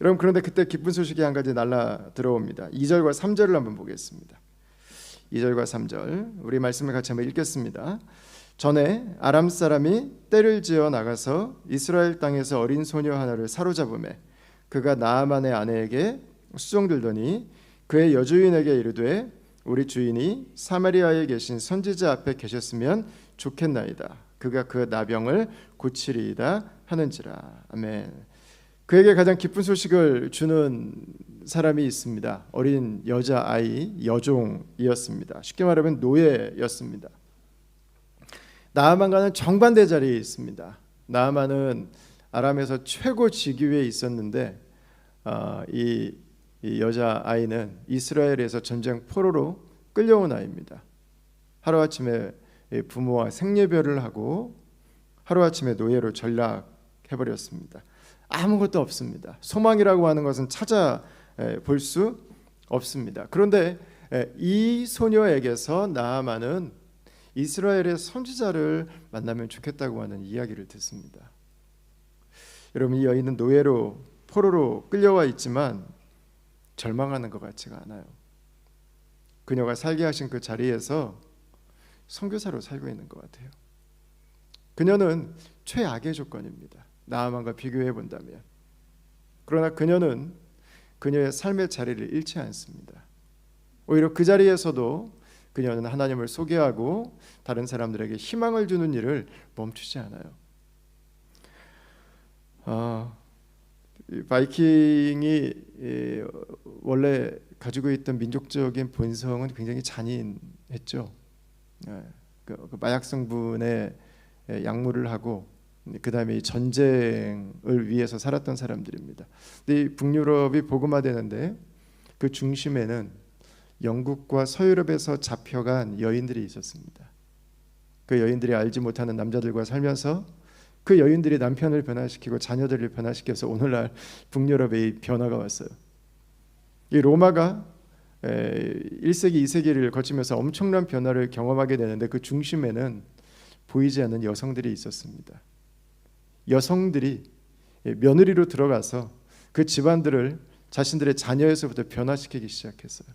여러분, 그런데 그때 기쁜 소식이 한 가지 날라 들어옵니다. 2절과 3절을 한번 보겠습니다. 2절과 3절 우리 말씀을 같이 한번 읽겠습니다. 전에 아람 사람이 떼를 지어 나가서 이스라엘 땅에서 어린 소녀 하나를 사로잡음에 그가 나아만의 아내에게 수종들더니 그의 여주인에게 이르되 우리 주인이 사마리아에 계신 선지자 앞에 계셨으면 좋겠나이다. 그가 그 나병을 고치리이다 하는지라. 아멘. 그에게 가장 기쁜 소식을 주는 사람이 있습니다. 어린 여자아이, 여종이었습니다. 쉽게 말하면 노예였습니다. 나아만과는 정반대 자리에 있습니다. 나아만은 아람에서 최고 직위에 있었는데 이 여자아이는 이스라엘에서 전쟁 포로로 끌려온 아이입니다. 하루아침에 부모와 생례별을 하고 하루아침에 노예로 전락해버렸습니다. 아무것도 없습니다. 소망이라고 하는 것은 찾아볼 수 없습니다. 그런데 이 소녀에게서 나아만은 이스라엘의 선지자를 만나면 좋겠다고 하는 이야기를 듣습니다. 여러분, 이 여인은 노예로 포로로 끌려와 있지만 절망하는 것 같지가 않아요. 그녀가 살게 하신 그 자리에서 선교사로 살고 있는 것 같아요. 그녀는 최악의 조건입니다. 나아만과 비교해 본다면. 그러나 그녀는 그녀의 삶의 자리를 잃지 않습니다. 오히려 그 자리에서도 그녀는 하나님을 소개하고 다른 사람들에게 희망을 주는 일을 멈추지 않아요. 바이킹이 원래 가지고 있던 민족적인 본성은 굉장히 잔인했죠. 그 마약 성분의 약물을 하고 그 다음에 전쟁을 위해서 살았던 사람들입니다. 근데 이 북유럽이 복음화되는데 그 중심에는 영국과 서유럽에서 잡혀간 여인들이 있었습니다. 그 여인들이 알지 못하는 남자들과 살면서 그 여인들이 남편을 변화시키고 자녀들을 변화시켜서 오늘날 북유럽에 이 변화가 왔어요. 이 로마가 1세기, 2세기를 거치면서 엄청난 변화를 경험하게 되는데 그 중심에는 보이지 않는 여성들이 있었습니다. 여성들이 며느리로 들어가서 그 집안들을 자신들의 자녀에서부터 변화시키기 시작했어요.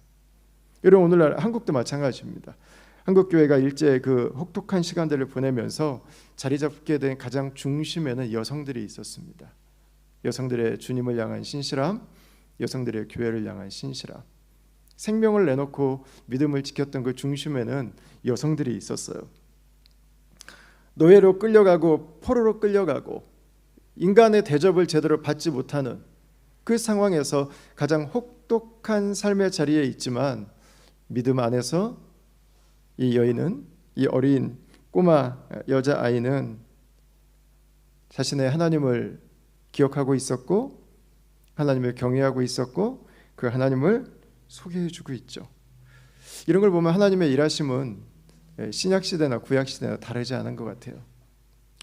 여러분, 오늘날 한국도 마찬가지입니다. 한국 교회가 일제 그 혹독한 시간들을 보내면서 자리 잡게 된 가장 중심에는 여성들이 있었습니다. 여성들의 주님을 향한 신실함, 여성들의 교회를 향한 신실함, 생명을 내놓고 믿음을 지켰던 그 중심에는 여성들이 있었어요. 노예로 끌려가고 포로로 끌려가고 인간의 대접을 제대로 받지 못하는 그 상황에서 가장 혹독한 삶의 자리에 있지만 믿음 안에서 이 여인은, 이 어린 꼬마 여자아이는 자신의 하나님을 기억하고 있었고 하나님을 경외하고 있었고 그 하나님을 소개해주고 있죠. 이런 걸 보면 하나님의 일하심은 신약시대나 구약시대나 다르지 않은 것 같아요.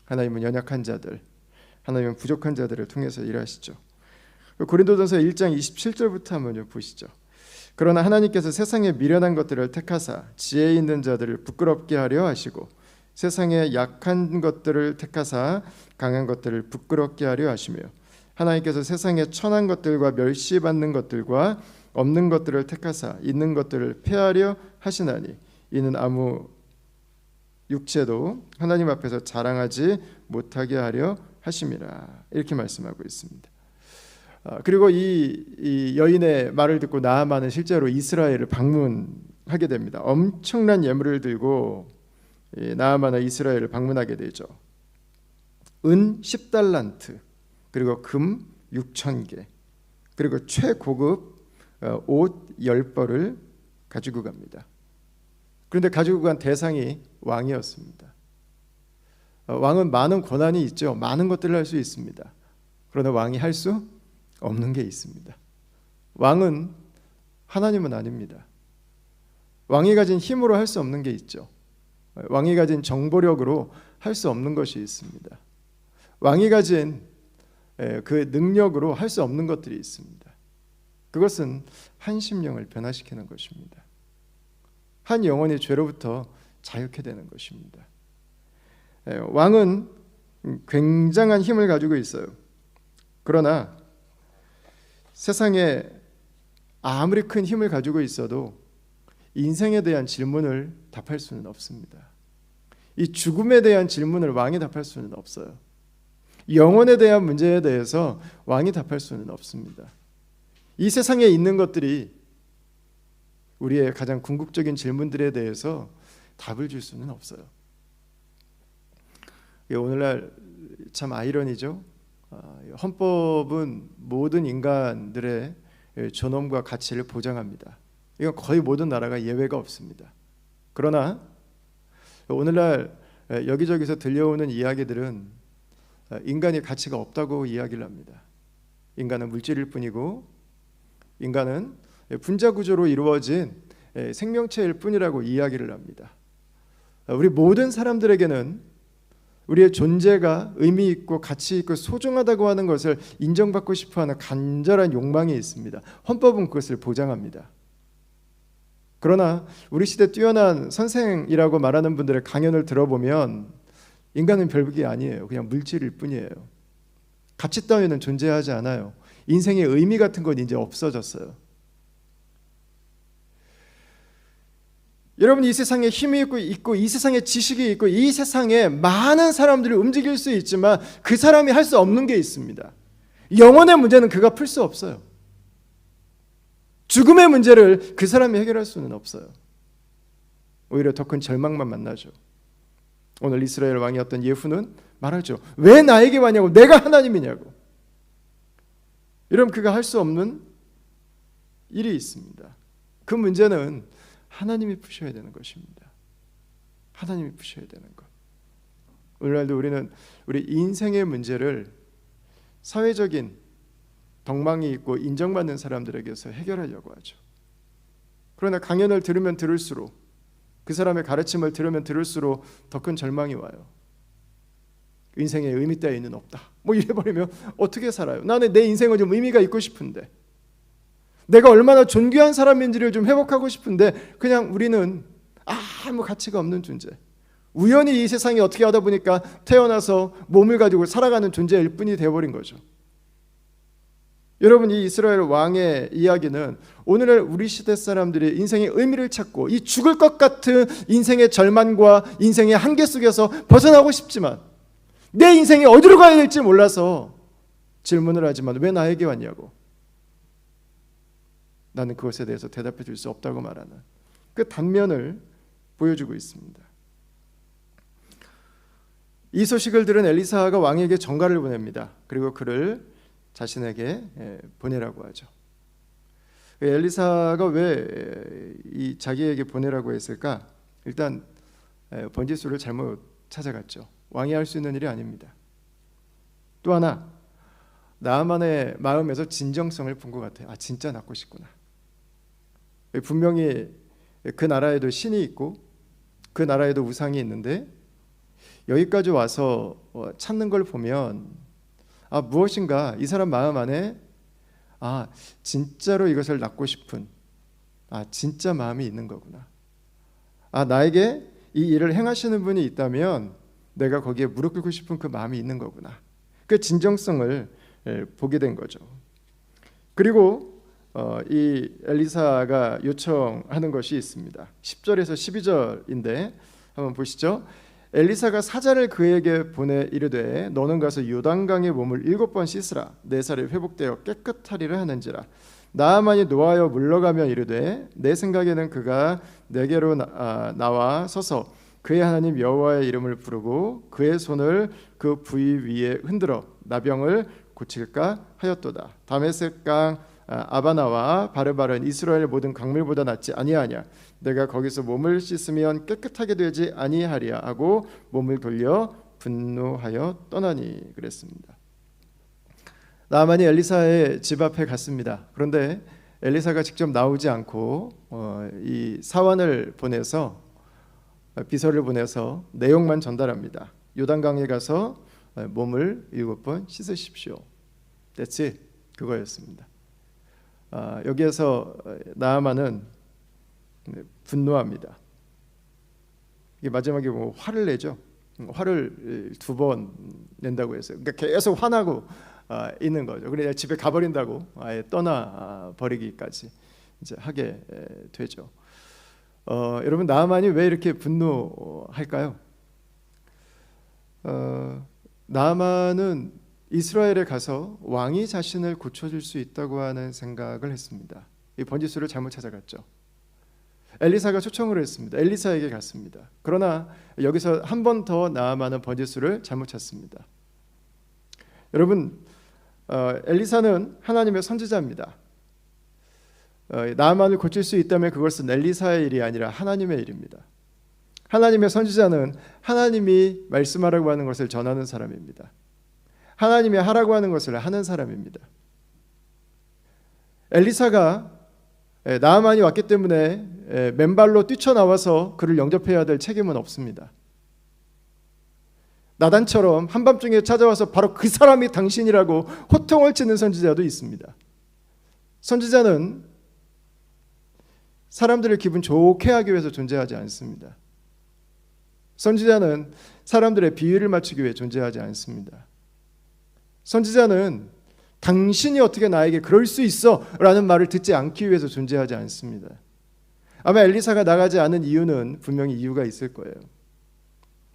하나님은 연약한 자들, 하나님은 부족한 자들을 통해서 일하시죠. 고린도전서 1장 27절부터 한번 보시죠. 그러나 하나님께서 세상에 미련한 것들을 택하사 지혜 있는 자들을 부끄럽게 하려 하시고 세상에 약한 것들을 택하사 강한 것들을 부끄럽게 하려 하시며 하나님께서 세상에 천한 것들과 멸시받는 것들과 없는 것들을 택하사 있는 것들을 폐하려 하시나니 이는 아무 육체도 하나님 앞에서 자랑하지 못하게 하려 하심이라. 이렇게 말씀하고 있습니다. 그리고 이 여인의 말을 듣고 나아만은 실제로 이스라엘을 방문하게 됩니다. 엄청난 예물을 들고 나아만은 이스라엘을 방문하게 되죠. 은 10달란트, 그리고 금 6,000개, 그리고 최고급 옷 10벌을 가지고 갑니다. 그런데 가지고 간 대상이 왕이었습니다. 왕은 많은 권한이 있죠. 많은 것들을 할 수 있습니다. 그러나 왕이 할 수 없는 게 있습니다. 왕은 하나님은 아닙니다. 왕이 가진 힘으로 할 수 없는 게 있죠. 왕이 가진 정보력으로 할 수 없는 것이 있습니다. 왕이 가진 그 능력으로 할 수 없는 것들이 있습니다. 그것은 한 심령을 변화시키는 것입니다. 한 영혼이 죄로부터 자유케 되는 것입니다. 왕은 굉장한 힘을 가지고 있어요. 그러나 세상에 아무리 큰 힘을 가지고 있어도 인생에 대한 질문을 답할 수는 없습니다. 이 죽음에 대한 질문을 왕이 답할 수는 없어요. 영혼에 대한 문제에 대해서 왕이 답할 수는 없습니다. 이 세상에 있는 것들이 우리의 가장 궁극적인 질문들에 대해서 답을 줄 수는 없어요. 오늘날 참 아이러니죠. 헌법은 모든 인간들의 존엄과 가치를 보장합니다. 이건 거의 모든 나라가 예외가 없습니다. 그러나 오늘날 여기저기서 들려오는 이야기들은 인간이 가치가 없다고 이야기를 합니다. 인간은 물질일 뿐이고 인간은 분자 구조로 이루어진 생명체일 뿐이라고 이야기를 합니다. 우리 모든 사람들에게는 우리의 존재가 의미 있고 가치 있고 소중하다고 하는 것을 인정받고 싶어하는 간절한 욕망이 있습니다. 헌법은 그것을 보장합니다. 그러나 우리 시대 뛰어난 선생이라고 말하는 분들의 강연을 들어보면 인간은 별게 아니에요. 그냥 물질일 뿐이에요. 가치 따위는 존재하지 않아요. 인생의 의미 같은 건 이제 없어졌어요. 여러분, 이 세상에 힘이 있고 이 세상에 지식이 있고 이 세상에 많은 사람들이 움직일 수 있지만 그 사람이 할 수 없는 게 있습니다. 영혼의 문제는 그가 풀 수 없어요. 죽음의 문제를 그 사람이 해결할 수는 없어요. 오히려 더 큰 절망만 만나죠. 오늘 이스라엘 왕이었던 예후는 말하죠. 왜 나에게 왔냐고, 내가 하나님이냐고. 이러면 그가 할 수 없는 일이 있습니다. 그 문제는 하나님이 푸셔야 되는 것입니다. 하나님이 푸셔야 되는 것. 오늘날도 우리는 우리 인생의 문제를 사회적인 덕망이 있고 인정받는 사람들에게서 해결하려고 하죠. 그러나 강연을 들으면 들을수록, 그 사람의 가르침을 들으면 들을수록 더 큰 절망이 와요. 인생에 의미 따위는 없다. 뭐 이래버리면 어떻게 살아요? 나는 내 인생은 좀 의미가 있고 싶은데, 내가 얼마나 존귀한 사람인지를 좀 회복하고 싶은데 그냥 우리는 아무 가치가 없는 존재, 우연히 이 세상에 어떻게 하다 보니까 태어나서 몸을 가지고 살아가는 존재일 뿐이 되어버린 거죠. 여러분, 이 이스라엘 왕의 이야기는 오늘날 우리 시대 사람들이 인생의 의미를 찾고 이 죽을 것 같은 인생의 절망과 인생의 한계 속에서 벗어나고 싶지만 내 인생이 어디로 가야 될지 몰라서 질문을 하지만 왜 나에게 왔냐고, 나는 그것에 대해서 대답해 줄 수 없다고 말하는 그 단면을 보여주고 있습니다. 이 소식을 들은 엘리사가 왕에게 전가를 보냅니다. 그리고 그를 자신에게 보내라고 하죠. 엘리사가 왜 이 자기에게 보내라고 했을까? 일단 번지수를 잘못 찾아갔죠. 왕이 할 수 있는 일이 아닙니다. 또 하나, 나아만의 마음에서 진정성을 본 것 같아요. 아, 진짜 낳고 싶구나. 분명히 그 나라에도 신이 있고 그 나라에도 우상이 있는데 여기까지 와서 찾는 걸 보면 무엇인가 이 사람 마음 안에 진짜로 이것을 낳고 싶은 진짜 마음이 있는 거구나. 나에게 이 일을 행하시는 분이 있다면 내가 거기에 무릎 꿇고 싶은 그 마음이 있는 거구나. 그 진정성을 보게 된 거죠. 그리고 이 엘리사가 요청하는 것이 있습니다. 10절에서 12절인데 한번 보시죠. 엘리사가 사자를 그에게 보내 이르되 너는 가서 요단강에 몸을 7번 씻으라. 내 살이 회복되어 깨끗하리라 하는지라. 나아만이 노하여 물러가며 이르되 내 생각에는 그가 내게로 나와 서서 그의 하나님 여호와의 이름을 부르고 그의 손을 그 부위 위에 흔들어 나병을 고칠까 하였도다. 다메섹 강 아바나와 바르바른 이스라엘 모든 강물보다 낫지 아니하냐. 내가 거기서 몸을 씻으면 깨끗하게 되지 아니하리야 하고 몸을 돌려 분노하여 떠나니. 그랬습니다. 나아만이 엘리사의 집 앞에 갔습니다. 그런데 엘리사가 직접 나오지 않고 이 사환을 보내서, 비서를 보내서 내용만 전달합니다. 요단강에 가서 몸을 7번 씻으십시오. That's it. 그거였습니다. 여기에서 나아만은 분노합니다. 이게 마지막에 뭐 화를 내죠. 화를 2번 낸다고 했어요. 그러니까 계속 화나고 있는 거죠. 그래야 집에 가버린다고 아예 떠나 버리기까지 이제 하게 되죠. 여러분, 나아만이 왜 이렇게 분노할까요? 나아만은 이스라엘에 가서 왕이 자신을 고쳐줄 수 있다고 하는 생각을 했습니다. 이 번지수를 잘못 찾아갔죠. 엘리사가 초청을 했습니다. 엘리사에게 갔습니다. 그러나 여기서 한 번 더 나아만은 번지수를 잘못 찾습니다. 여러분, 엘리사는 하나님의 선지자입니다. 나아만을 고칠 수 있다면 그것은 엘리사의 일이 아니라 하나님의 일입니다. 하나님의 선지자는 하나님이 말씀하라고 하는 것을 전하는 사람입니다. 하나님이 하라고 하는 것을 하는 사람입니다. 엘리사가 나아만이 왔기 때문에 맨발로 뛰쳐나와서 그를 영접해야 될 책임은 없습니다. 나단처럼 한밤중에 찾아와서 바로 그 사람이 당신이라고 호통을 치는 선지자도 있습니다. 선지자는 사람들을 기분 좋게 하기 위해서 존재하지 않습니다. 선지자는 사람들의 비위를 맞추기 위해 존재하지 않습니다. 선지자는 당신이 어떻게 나에게 그럴 수 있어 라는 말을 듣지 않기 위해서 존재하지 않습니다. 아마 엘리사가 나가지 않은 이유는 분명히 이유가 있을 거예요.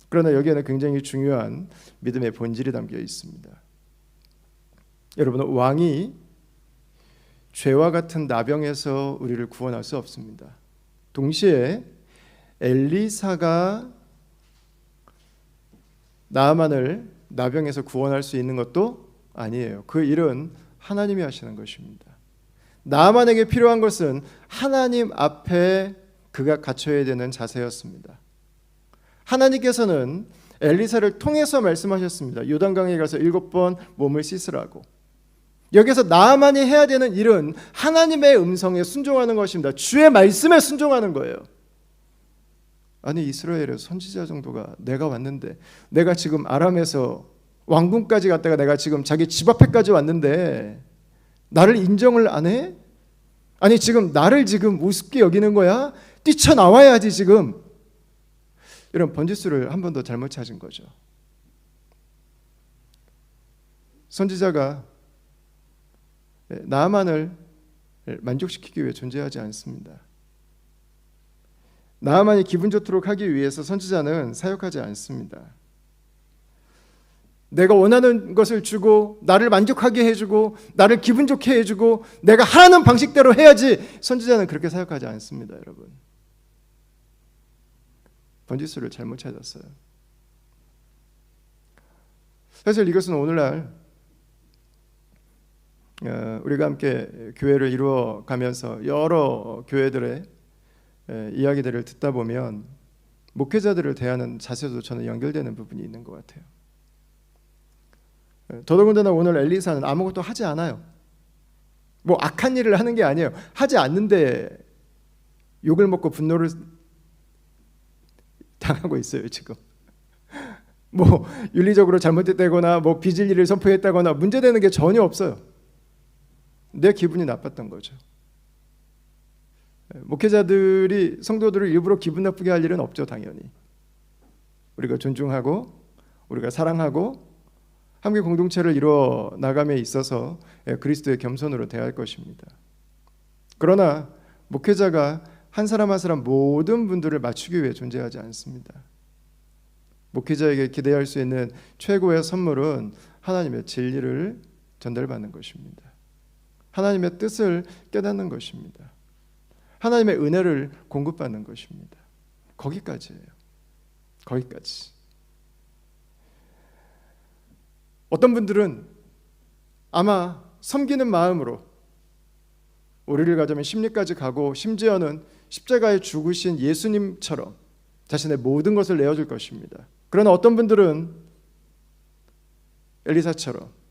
그러나 여기에는 굉장히 중요한 믿음의 본질이 담겨 있습니다. 여러분, 왕이 죄와 같은 나병에서 우리를 구원할 수 없습니다. 동시에 엘리사가 나아만을 나병에서 구원할 수 있는 것도 아니에요. 그 일은 하나님이 하시는 것입니다. 나아만에게 필요한 것은 하나님 앞에 그가 갖춰야 되는 자세였습니다. 하나님께서는 엘리사를 통해서 말씀하셨습니다. 요단강에 가서 7번 몸을 씻으라고. 여기서 나아만이 해야 되는 일은 하나님의 음성에 순종하는 것입니다. 주의 말씀에 순종하는 거예요. 아니, 이스라엘의 선지자 정도가 내가 왔는데, 내가 지금 아람에서 왕궁까지 갔다가 내가 지금 자기 집 앞에까지 왔는데 나를 인정을 안 해? 아니, 지금 나를 지금 우습게 여기는 거야? 뛰쳐나와야지 지금. 이런 번지수를 한 번 더 잘못 찾은 거죠. 선지자가 나아만을 만족시키기 위해 존재하지 않습니다. 나아만이 기분 좋도록 하기 위해서 선지자는 사역하지 않습니다. 내가 원하는 것을 주고 나를 만족하게 해주고 나를 기분 좋게 해주고 내가 하라는 방식대로 해야지, 선지자는 그렇게 사역하지 않습니다. 여러분, 번지수를 잘못 찾았어요. 사실 이것은 오늘날 우리가 함께 교회를 이루어가면서 여러 교회들의 이야기들을 듣다 보면 목회자들을 대하는 자세도 저는 연결되는 부분이 있는 것 같아요. 더더군다나 오늘 엘리사는 아무것도 하지 않아요. 뭐 악한 일을 하는 게 아니에요. 하지 않는데 욕을 먹고 분노를 당하고 있어요 지금. 뭐 윤리적으로 잘못했다거나 뭐 빚을 일을 선포했다거나 문제되는 게 전혀 없어요. 내 기분이 나빴던 거죠. 목회자들이 성도들을 일부러 기분 나쁘게 할 일은 없죠. 당연히 우리가 존중하고 우리가 사랑하고 함께 공동체를 이루어 나감에 있어서 그리스도의 겸손으로 대할 것입니다. 그러나 목회자가 한 사람 한 사람 모든 분들을 맞추기 위해 존재하지 않습니다. 목회자에게 기대할 수 있는 최고의 선물은 하나님의 진리를 전달받는 것입니다. 하나님의 뜻을 깨닫는 것입니다. 하나님의 은혜를 공급받는 것입니다. 거기까지예요. 거기까지. 어떤 분들은 아마 섬기는 마음으로 우리를 가자면 심리까지 가고 심지어는 십자가에 죽으신 예수님처럼 자신의 모든 것을 내어줄 것입니다. 그러나 어떤 분들은 엘리사처럼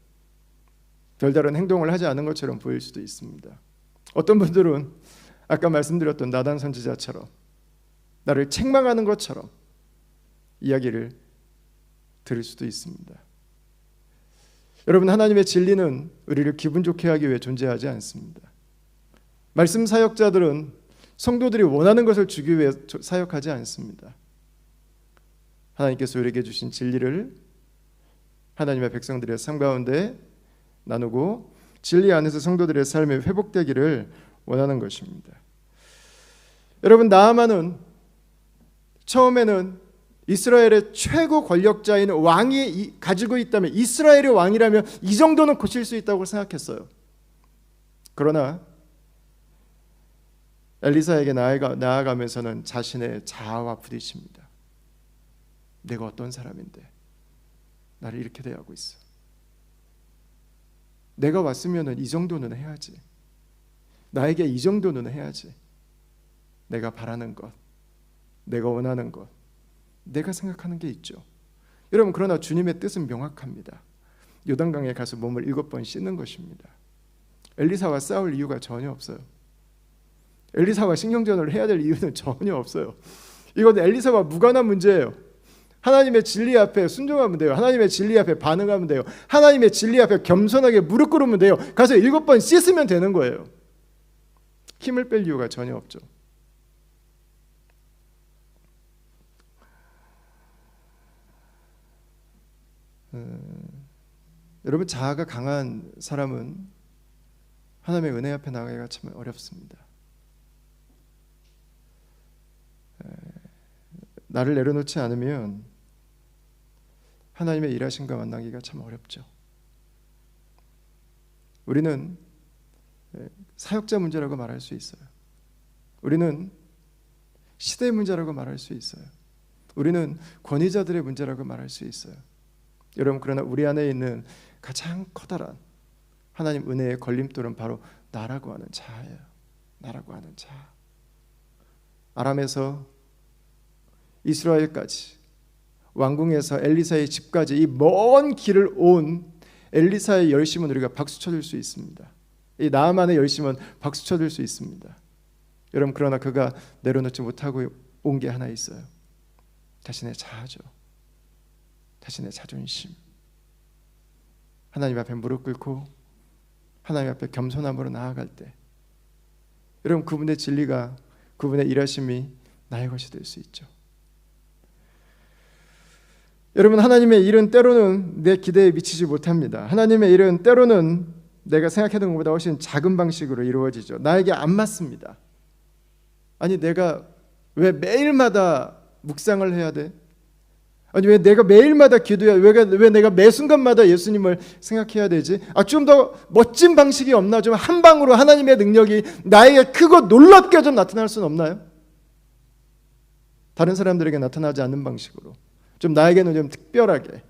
별다른 행동을 하지 않은 것처럼 보일 수도 있습니다. 어떤 분들은 아까 말씀드렸던 나단 선지자처럼 나를 책망하는 것처럼 이야기를 들을 수도 있습니다. 여러분, 하나님의 진리는 우리를 기분 좋게 하기 위해 존재하지 않습니다. 말씀 사역자들은 성도들이 원하는 것을 주기 위해 사역하지 않습니다. 하나님께서 우리에게 주신 진리를 하나님의 백성들의 삶 가운데 나누고 진리 안에서 성도들의 삶이 회복되기를 원하는 것입니다. 여러분, 나아만은 처음에는 이스라엘의 최고 권력자인 왕이 가지고 있다면, 이스라엘의 왕이라면 이 정도는 고칠 수 있다고 생각했어요. 그러나 엘리사에게 나아가면서는 자신의 자아와 부딪힙니다. 내가 어떤 사람인데 나를 이렇게 대하고 있어. 내가 왔으면 이 정도는 해야지. 나에게 이 정도는 해야지. 내가 바라는 것, 내가 원하는 것, 내가 생각하는 게 있죠. 여러분, 그러나 주님의 뜻은 명확합니다. 요단강에 가서 몸을 7번 씻는 것입니다. 엘리사와 싸울 이유가 전혀 없어요. 엘리사와 신경전을 해야 될 이유는 전혀 없어요. 이건 엘리사와 무관한 문제예요. 하나님의 진리 앞에 순종하면 돼요. 하나님의 진리 앞에 반응하면 돼요. 하나님의 진리 앞에 겸손하게 무릎 꿇으면 돼요. 가서 7번 씻으면 되는 거예요. 힘을 뺄 이유가 전혀 없죠. 여러분, 자아가 강한 사람은 하나님의 은혜 앞에 나가기가 참 어렵습니다. 나를 내려놓지 않으면 하나님의 일하심과 만나기가 참 어렵죠. 우리는 사역자 문제라고 말할 수 있어요. 우리는 시대의 문제라고 말할 수 있어요. 우리는 권위자들의 문제라고 말할 수 있어요. 여러분, 그러나 우리 안에 있는 가장 커다란 하나님 은혜의 걸림돌은 바로 나라고 하는 자아예요. 나라고 하는 자아. 아람에서 이스라엘까지, 왕궁에서 엘리사의 집까지 이 먼 길을 온 엘리사의 열심은 우리가 박수 쳐줄 수 있습니다. 이 나아만의 열심은 박수 쳐줄 수 있습니다. 여러분, 그러나 그가 내려놓지 못하고 온 게 하나 있어요. 자신의 자아죠. 자신의 자존심. 하나님 앞에 무릎 꿇고 하나님 앞에 겸손함으로 나아갈 때, 여러분, 그분의 진리가, 그분의 일하심이 나의 것이 될 수 있죠. 여러분, 하나님의 일은 때로는 내 기대에 미치지 못합니다. 하나님의 일은 때로는 내가 생각했던 것보다 훨씬 작은 방식으로 이루어지죠. 나에게 안 맞습니다. 아니, 내가 왜 매일마다 묵상을 해야 돼? 아니, 왜 내가 매일마다 기도해야 돼? 왜 내가 매 순간마다 예수님을 생각해야 되지? 좀 더 멋진 방식이 없나? 좀 한 방으로 하나님의 능력이 나에게 크고 놀랍게 좀 나타날 수는 없나요? 다른 사람들에게 나타나지 않는 방식으로, 좀 나에게는 좀 특별하게,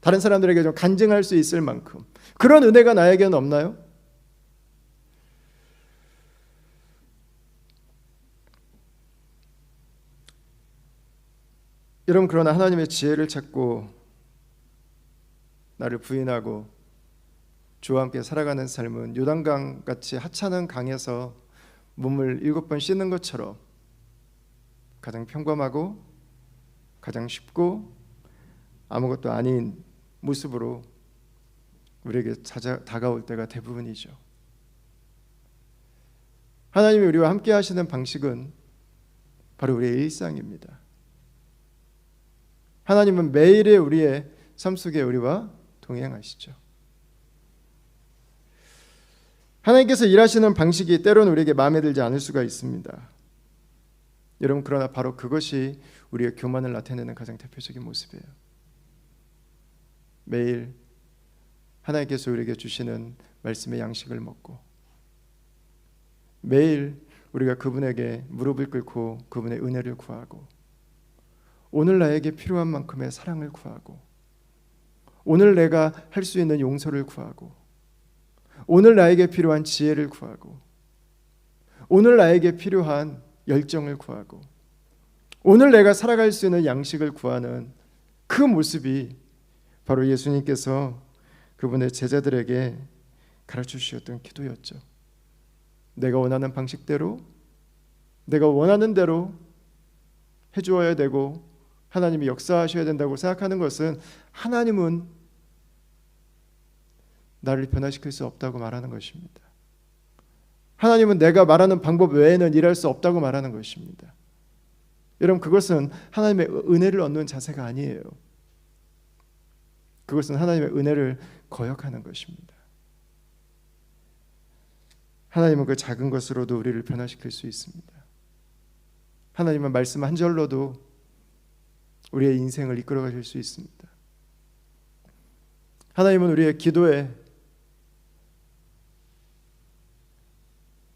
다른 사람들에게 좀 간증할 수 있을 만큼 그런 은혜가 나에게는 없나요? 여러분, 그러나 하나님의 지혜를 찾고 나를 부인하고 주와 함께 살아가는 삶은 요단강 같이 하찮은 강에서 몸을 7번 씻는 것처럼 가장 평범하고 가장 쉽고 아무것도 아닌 모습으로 우리에게 다가올 때가 대부분이죠. 하나님이 우리와 함께 하시는 방식은 바로 우리의 일상입니다. 하나님은 매일의 우리의 삶 속에 우리와 동행하시죠. 하나님께서 일하시는 방식이 때로는 우리에게 마음에 들지 않을 수가 있습니다. 여러분, 그러나 바로 그것이 우리의 교만을 나타내는 가장 대표적인 모습이에요. 매일 하나님께서 우리에게 주시는 말씀의 양식을 먹고, 매일 우리가 그분에게 무릎을 꿇고 그분의 은혜를 구하고, 오늘 나에게 필요한 만큼의 사랑을 구하고, 오늘 내가 할 수 있는 용서를 구하고, 오늘 나에게 필요한 지혜를 구하고, 오늘 나에게 필요한 열정을 구하고, 오늘 내가 살아갈 수 있는 양식을 구하는 그 모습이 바로 예수님께서 그분의 제자들에게 가르쳐 주셨던 기도였죠. 내가 원하는 방식대로, 내가 원하는 대로 해주어야 되고 하나님이 역사하셔야 된다고 생각하는 것은, 하나님은 나를 변화시킬 수 없다고 말하는 것입니다. 하나님은 내가 말하는 방법 외에는 일할 수 없다고 말하는 것입니다. 여러분, 그것은 하나님의 은혜를 얻는 자세가 아니에요. 그것은 하나님의 은혜를 거역하는 것입니다. 하나님은 그 작은 것으로도 우리를 변화시킬 수 있습니다. 하나님은 말씀 한 절로도 우리의 인생을 이끌어 가실 수 있습니다. 하나님은 우리의 기도에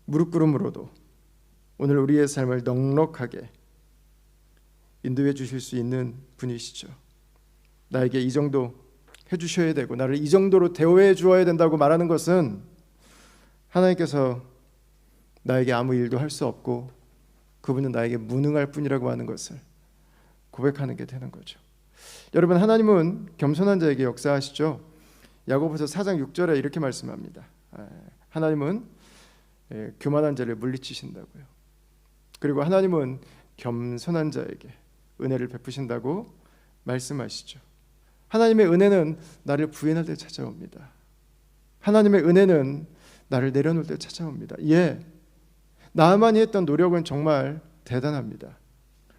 무릎 꿇음으로도 오늘 우리의 삶을 넉넉하게 인도해 주실 수 있는 분이시죠. 나에게 이 정도 해주셔야 되고 나를 이 정도로 대우해 주어야 된다고 말하는 것은, 하나님께서 나에게 아무 일도 할 수 없고 그분은 나에게 무능할 뿐이라고 하는 것을 고백하는 게 되는 거죠. 여러분, 하나님은 겸손한 자에게 역사하시죠. 야고보서 4장 6절에 이렇게 말씀합니다. 하나님은 교만한 자를 물리치신다고요. 그리고 하나님은 겸손한 자에게 은혜를 베푸신다고 말씀하시죠. 하나님의 은혜는 나를 부인할 때 찾아옵니다. 하나님의 은혜는 나를 내려놓을 때 찾아옵니다. 나만이 했던 노력은 정말 대단합니다.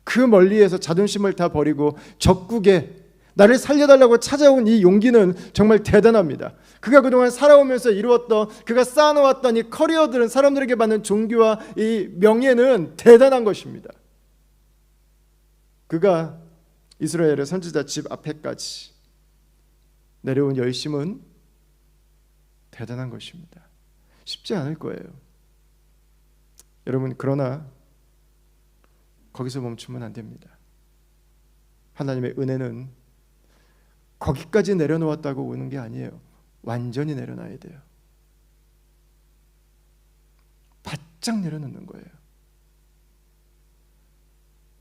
그 멀리에서 자존심을 다 버리고 적국에 나를 살려달라고 찾아온 이 용기는 정말 대단합니다. 그가 그동안 살아오면서 이루었던, 그가 쌓아놓았던 이 커리어들은, 사람들에게 받는 존귀와 이 명예는 대단한 것입니다. 그가 이스라엘의 선지자 집 앞에까지 내려온 열심은 대단한 것입니다. 쉽지 않을 거예요. 여러분, 그러나 거기서 멈추면 안 됩니다. 하나님의 은혜는 거기까지 내려놓았다고 오는 게 아니에요. 완전히 내려놔야 돼요. 바짝 내려놓는 거예요.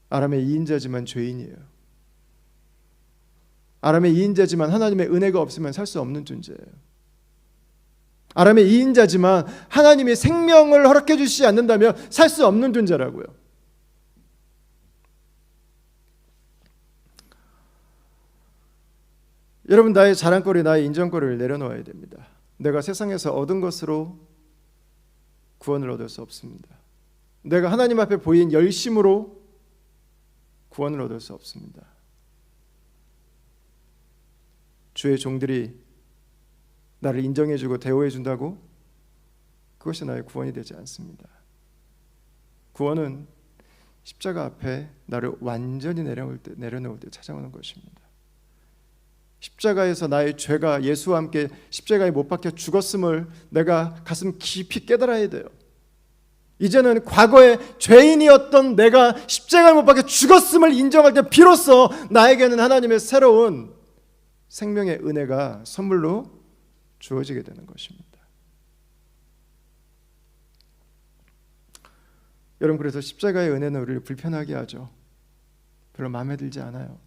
아람의 2인자지만 죄인이에요. 아람의 2인자지만 하나님의 은혜가 없으면 살 수 없는 존재예요. 아람의 2인자지만 하나님이 생명을 허락해 주시지 않는다면 살 수 없는 존재라고요. 여러분, 나의 자랑거리, 나의 인정거리를 내려놓아야 됩니다. 내가 세상에서 얻은 것으로 구원을 얻을 수 없습니다. 내가 하나님 앞에 보인 열심으로 구원을 얻을 수 없습니다. 주의 종들이 나를 인정해주고 대우해준다고 그것이 나의 구원이 되지 않습니다. 구원은 십자가 앞에 나를 완전히 내려놓을 때 찾아오는 것입니다. 십자가에서 나의 죄가 예수와 함께 십자가에 못 박혀 죽었음을 내가 가슴 깊이 깨달아야 돼요. 이제는 과거에 죄인이었던 내가 십자가에 못 박혀 죽었음을 인정할 때 비로소 나에게는 하나님의 새로운 생명의 은혜가 선물로 주어지게 되는 것입니다. 여러분, 그래서 십자가의 은혜는 우리를 불편하게 하죠. 별로 마음에 들지 않아요.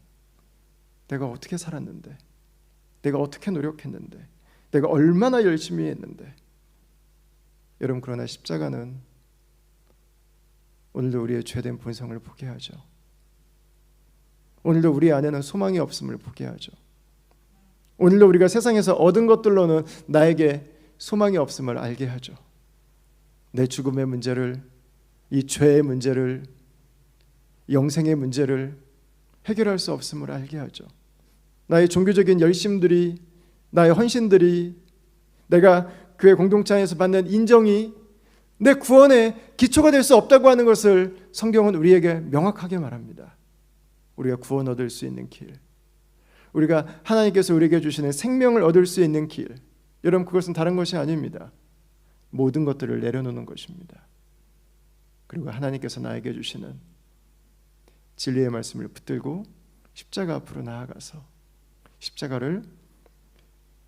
내가 어떻게 살았는데, 내가 어떻게 노력했는데, 내가 얼마나 열심히 했는데. 여러분, 그러나 십자가는 오늘도 우리의 죄된 본성을 보게 하죠. 오늘도 우리 안에는 소망이 없음을 보게 하죠. 오늘도 우리가 세상에서 얻은 것들로는 나에게 소망이 없음을 알게 하죠. 내 죽음의 문제를, 이 죄의 문제를, 영생의 문제를 해결할 수 없음을 알게 하죠. 나의 종교적인 열심들이, 나의 헌신들이, 내가 그의 공동체에서 받는 인정이 내 구원의 기초가 될 수 없다고 하는 것을 성경은 우리에게 명확하게 말합니다. 우리가 구원 얻을 수 있는 길, 우리가 하나님께서 우리에게 주시는 생명을 얻을 수 있는 길, 여러분, 그것은 다른 것이 아닙니다. 모든 것들을 내려놓는 것입니다. 그리고 하나님께서 나에게 주시는 진리의 말씀을 붙들고 십자가 앞으로 나아가서 십자가를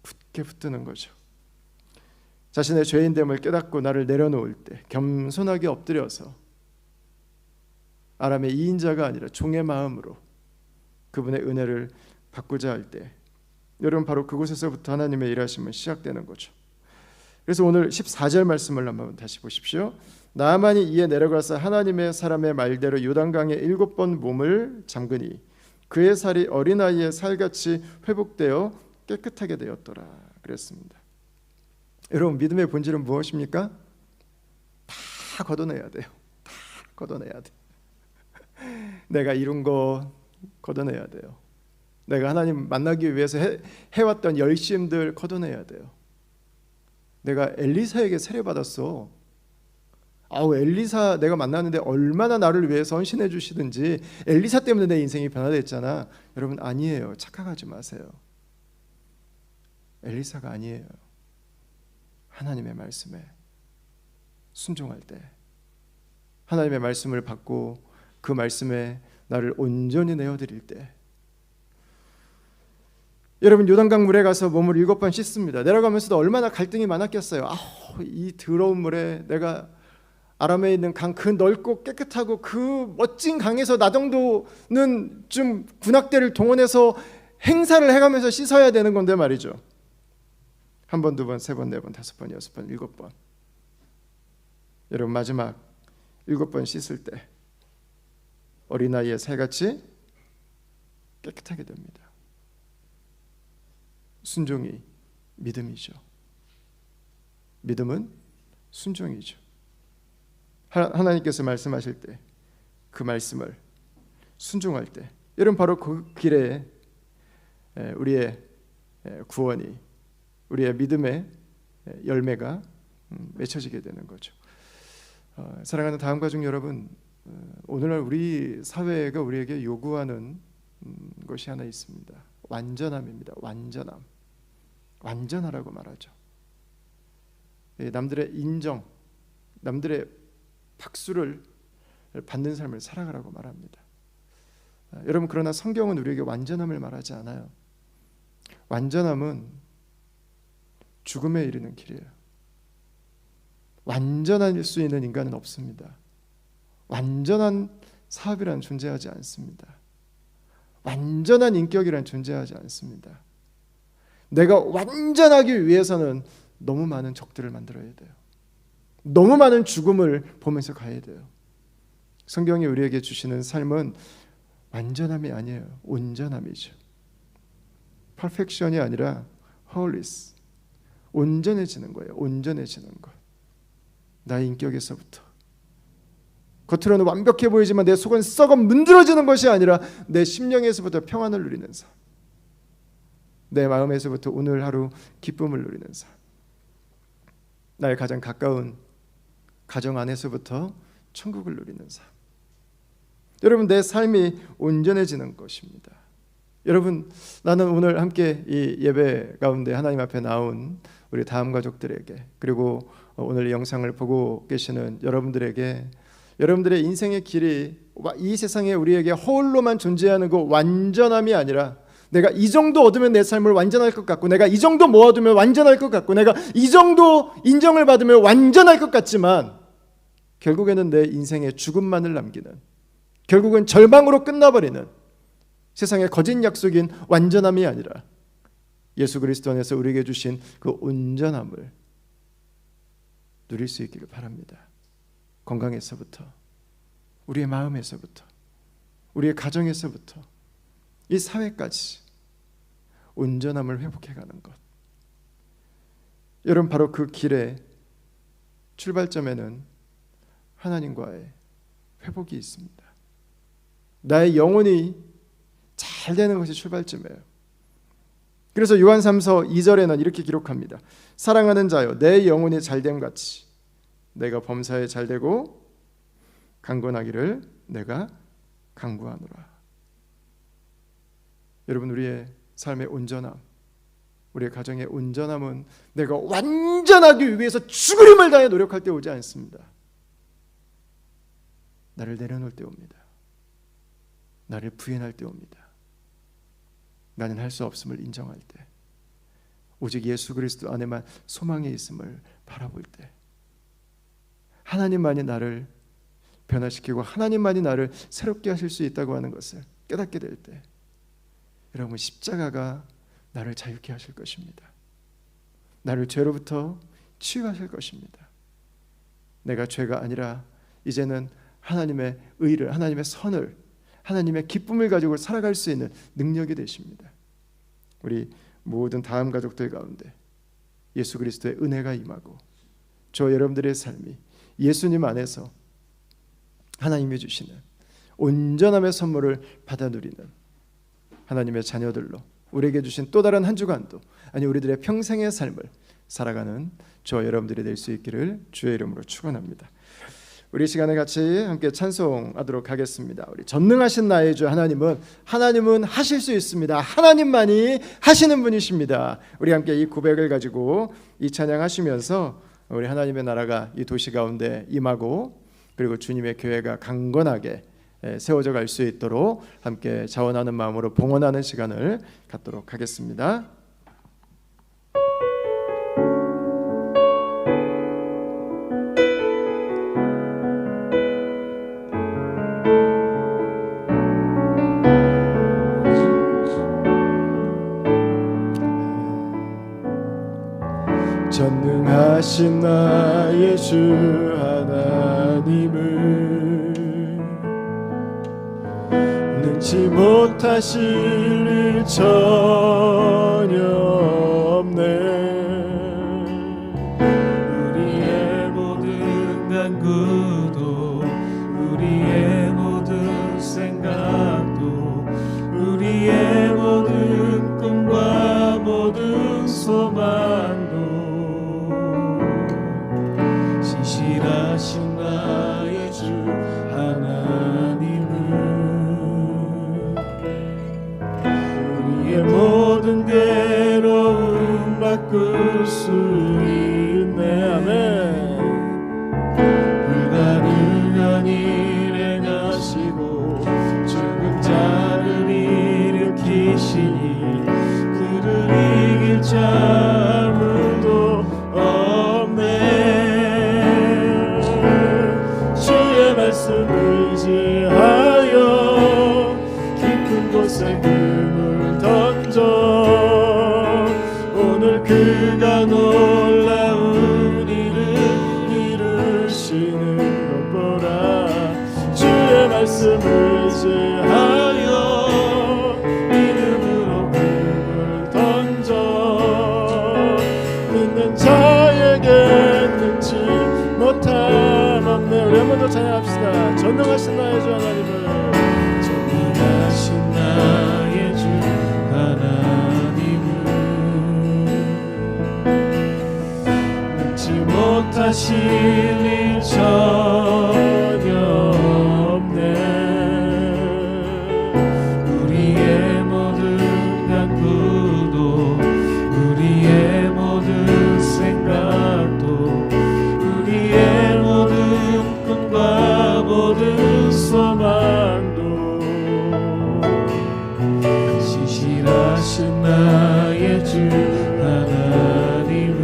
굳게 붙드는 거죠. 자신의 죄인됨을 깨닫고 나를 내려놓을 때 겸손하게 엎드려서 아람의 2인자가 아니라 종의 마음으로 그분의 은혜를 받고자 할 때, 여러분, 바로 그곳에서부터 하나님의 일하심은 시작되는 거죠. 그래서 오늘 14절 말씀을 한번 다시 보십시오. 나아만이 이에 내려가서 하나님의 사람의 말대로 요단강에 7번 몸을 잠그니 그의 살이 어린아이의 살같이 회복되어 깨끗하게 되었더라 그랬습니다. 여러분, 믿음의 본질은 무엇입니까? 다 걷어내야 돼요. 다 걷어내야 돼. 내가 이룬 거 걷어내야 돼요. 내가 하나님 만나기 위해서 해왔던 열심들 걷어내야 돼요. 내가 엘리사에게 세례받았어. 엘리사 내가 만났는데 얼마나 나를 위해서 헌신해 주시든지 엘리사 때문에 내 인생이 변화됐잖아. 여러분, 아니에요. 착각하지 마세요. 엘리사가 아니에요. 하나님의 말씀에 순종할 때, 하나님의 말씀을 받고 그 말씀에 나를 온전히 내어드릴 때, 여러분, 요단강 물에 가서 몸을 7번 씻습니다. 내려가면서도 얼마나 갈등이 많았겠어요. 이 더러운 물에 내가 아람에 있는 강, 그 넓고 깨끗하고 그 멋진 강에서 나 정도는 좀 군악대를 동원해서 행사를 해가면서 씻어야 되는 건데 말이죠. 1번, 2번, 3번, 4번, 5번, 6번, 7번. 여러분, 마지막 7번 씻을 때 어린아이의 살같이 깨끗하게 됩니다. 순종이 믿음이죠. 믿음은 순종이죠. 하나님께서 말씀하실 때 그 말씀을 순종할 때, 여러분, 바로 그 길에 우리의 구원이, 우리의 믿음의 열매가 맺혀지게 되는 거죠. 사랑하는 다음 가족 여러분, 오늘날 우리 사회가 우리에게 요구하는 것이 하나 있습니다. 완전함입니다. 완전함. 완전하라고 말하죠. 남들의 인정, 남들의 박수를 받는 삶을 살아가라고 말합니다. 여러분, 그러나 성경은 우리에게 완전함을 말하지 않아요. 완전함은 죽음에 이르는 길이에요. 완전할 수 있는 인간은 없습니다. 완전한 사업이란 존재하지 않습니다. 완전한 인격이란 존재하지 않습니다. 내가 완전하기 위해서는 너무 많은 적들을 만들어야 돼요. 너무 많은 죽음을 보면서 가야 돼요. 성경이 우리에게 주시는 삶은 완전함이 아니에요. 온전함이죠. 퍼펙션이 아니라 홀리스, 온전해지는 거예요. 온전해지는 것. 나의 인격에서부터, 겉으로는 완벽해 보이지만 내 속은 썩어 문드러지는 것이 아니라 내 심령에서부터 평안을 누리는 삶, 내 마음에서부터 오늘 하루 기쁨을 누리는 삶, 나의 가장 가까운 가정 안에서부터 천국을 누리는 삶. 여러분, 내 삶이 온전해지는 것입니다. 여러분, 나는 오늘 함께 이 예배 가운데 하나님 앞에 나온 우리 다음 가족들에게, 그리고 오늘 이 영상을 보고 계시는 여러분들에게, 여러분들의 인생의 길이 이 세상에 우리에게 허울로만 존재하는 그 완전함이 아니라, 내가 이 정도 얻으면 내 삶을 완전할 것 같고, 내가 이 정도 모아두면 완전할 것 같고, 내가 이 정도 인정을 받으면 완전할 것 같지만 결국에는 내 인생에 죽음만을 남기는, 결국은 절망으로 끝나버리는 세상의 거짓 약속인 완전함이 아니라 예수 그리스도 안에서 우리에게 주신 그 온전함을 누릴 수 있기를 바랍니다. 건강에서부터, 우리의 마음에서부터, 우리의 가정에서부터 이 사회까지 온전함을 회복해가는 것. 여러분, 바로 그 길의 출발점에는 하나님과의 회복이 있습니다. 나의 영혼이 잘 되는 것이 출발점이에요. 그래서 요한 3서 2절에는 이렇게 기록합니다. 사랑하는 자여, 내 영혼이 잘됨 같이 내가 범사에 잘되고 강건하기를 내가 간구하노라. 여러분, 우리의 삶의 온전함, 우리의 가정의 온전함은 내가 완전하기 위해서 죽을 힘을 다해 노력할 때 오지 않습니다. 나를 내려놓을 때 옵니다. 나를 부인할 때 옵니다. 나는 할 수 없음을 인정할 때, 오직 예수 그리스도 안에만 소망이 있음을 바라볼 때, 하나님만이 나를 변화시키고 하나님만이 나를 새롭게 하실 수 있다고 하는 것을 깨닫게 될 때, 여러분, 십자가가 나를 자유케 하실 것입니다. 나를 죄로부터 치유하실 것입니다. 내가 죄가 아니라 이제는 하나님의 의를, 하나님의 선을, 하나님의 기쁨을 가지고 살아갈 수 있는 능력이 되십니다. 우리 모든 다음 가족들 가운데 예수 그리스도의 은혜가 임하고 저 여러분들의 삶이 예수님 안에서 하나님이 주시는 온전함의 선물을 받아 누리는 하나님의 자녀들로 우리에게 주신 또 다른 한 주간도, 아니 우리들의 평생의 삶을 살아가는 저 여러분들이 될 수 있기를 주의 이름으로 축원합니다. 우리 시간에 같이 함께 찬송하도록 하겠습니다. 우리 전능하신 나의 주 하나님은 하실 수 있습니다. 하나님만이 하시는 분이십니다. 우리 함께 이 고백을 가지고 이 찬양하시면서 우리 하나님의 나라가 이 도시 가운데 임하고, 그리고 주님의 교회가 강건하게 세워져 갈 수 있도록 함께 자원하는 마음으로 봉헌하는 시간을 갖도록 하겠습니다. 전능하신 나의 주 하나님을 능치 못하실 일 전혀 없네. 우리의 모든 간구도, 우리의 모든 생각도, 우리의 모든 전능하신 나의 주 하나님은 우리의 모든 괴로움 바꿀 수 있네. 아멘. 불가능한 일 행하시고 죽은 자를 일으키시니 그를 이길 자 아무도 없네. 주의 말씀 의지하여 깊은 곳에 금을 던져 오늘 그가 놀라운 일을 이루시는 것 보라. 주의 말씀 의지하여 믿음으로 금을 던져 믿는 자에게 능치 못함 없네. 우리 한 번 더 찬양합시다. 전능하신 나의 주 하나님을, 전능하신 나의 주 하나님은 능치 못하실 일 전혀 없네. 우리의 모든 간구도 우리의 모든 생각도 우리의 모든 꿈과 모든 소망도 신실하신 나의 주 하나님은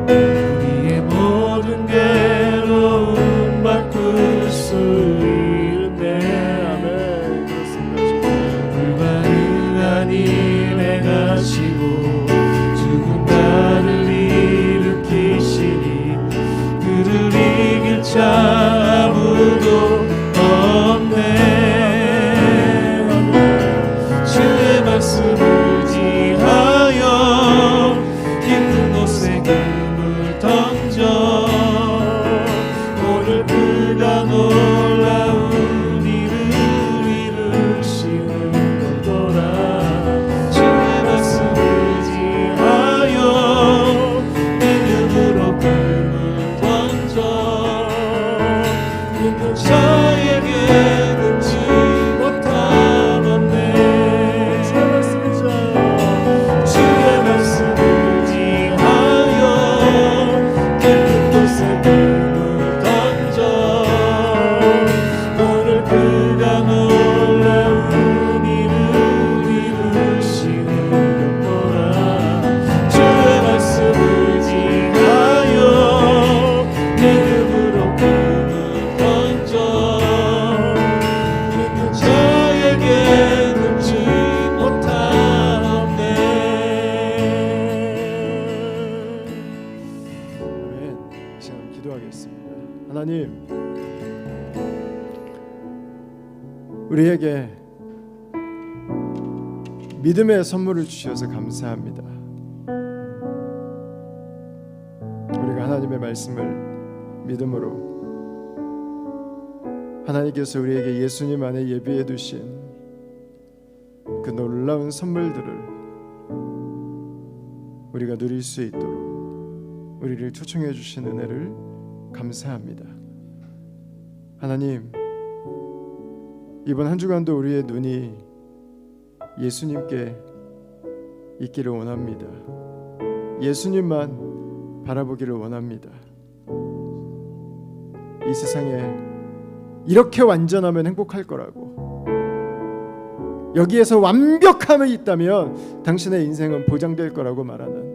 우리의 모든 괴로움 바꿀 수 있네. 아멘. 그렇습니다. 불가능한 일 행하시고 죽은 나를 일으키시니 그를 이길 자 아무도 없네. 주의 말씀 의지하여 깊은 곳에 금을 던져 오늘 그가 놀라운 일을 이루시는 거라. 주의 말씀 의지하여 믿음으로 금을 던져 믿는 자에게 능치 못함 없네. 주의 말씀 의지하여 주의 말씀 의지하여 깊은 곳에 금을 던져 오늘 그가 놀라운 일을 이루시는 것 보라. 주의 말씀 의지하여 믿음으로 금을 던져 믿는 자에게 능치 못함 없네. 아멘. 이 시간 기도하겠습니다. 하나님, 우리에게 믿음의 선물을 주셔서 감사합니다. 우리가 하나님의 말씀을 믿음으로 하나님께서 우리에게 예수님 안에 예비해 두신 그 놀라운 선물들을 우리가 누릴 수 있도록 우리를 초청해 주신 은혜를 감사합니다. 하나님, 이번 한 주간도 우리의 눈이 예수님께 있기를 원합니다. 예수님만 바라보기를 원합니다. 이 세상에 이렇게 완전하면 행복할 거라고, 여기에서 완벽함이 있다면 당신의 인생은 보장될 거라고 말하는,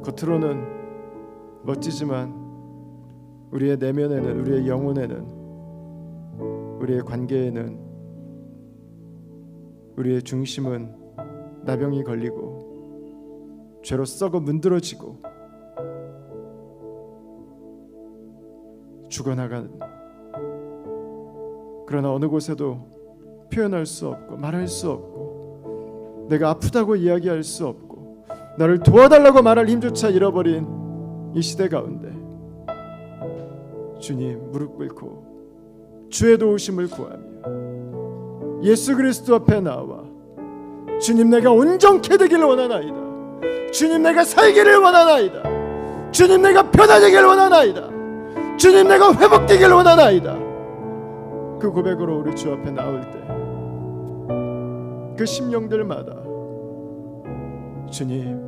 겉으로는 멋지지만 우리의 내면에는, 우리의 영혼에는, 우리의 관계에는, 우리의 중심은 나병이 걸리고 죄로 썩어 문드러지고 죽어나가는, 그러나 어느 곳에도 표현할 수 없고 말할 수 없고 내가 아프다고 이야기할 수 없고 나를 도와달라고 말할 힘조차 잃어버린 이 시대 가운데 주님 무릎 꿇고 주의 도우심을 구하며 예수 그리스도 앞에 나와 주님, 내가 온전케 되기를 원하나이다. 주님 내가 살기를 원하나이다. 주님 내가 편안하기를 원하나이다. 주님 내가 회복되기를 원하나이다. 그 고백으로 우리 주 앞에 나올 때 그 심령들마다 주님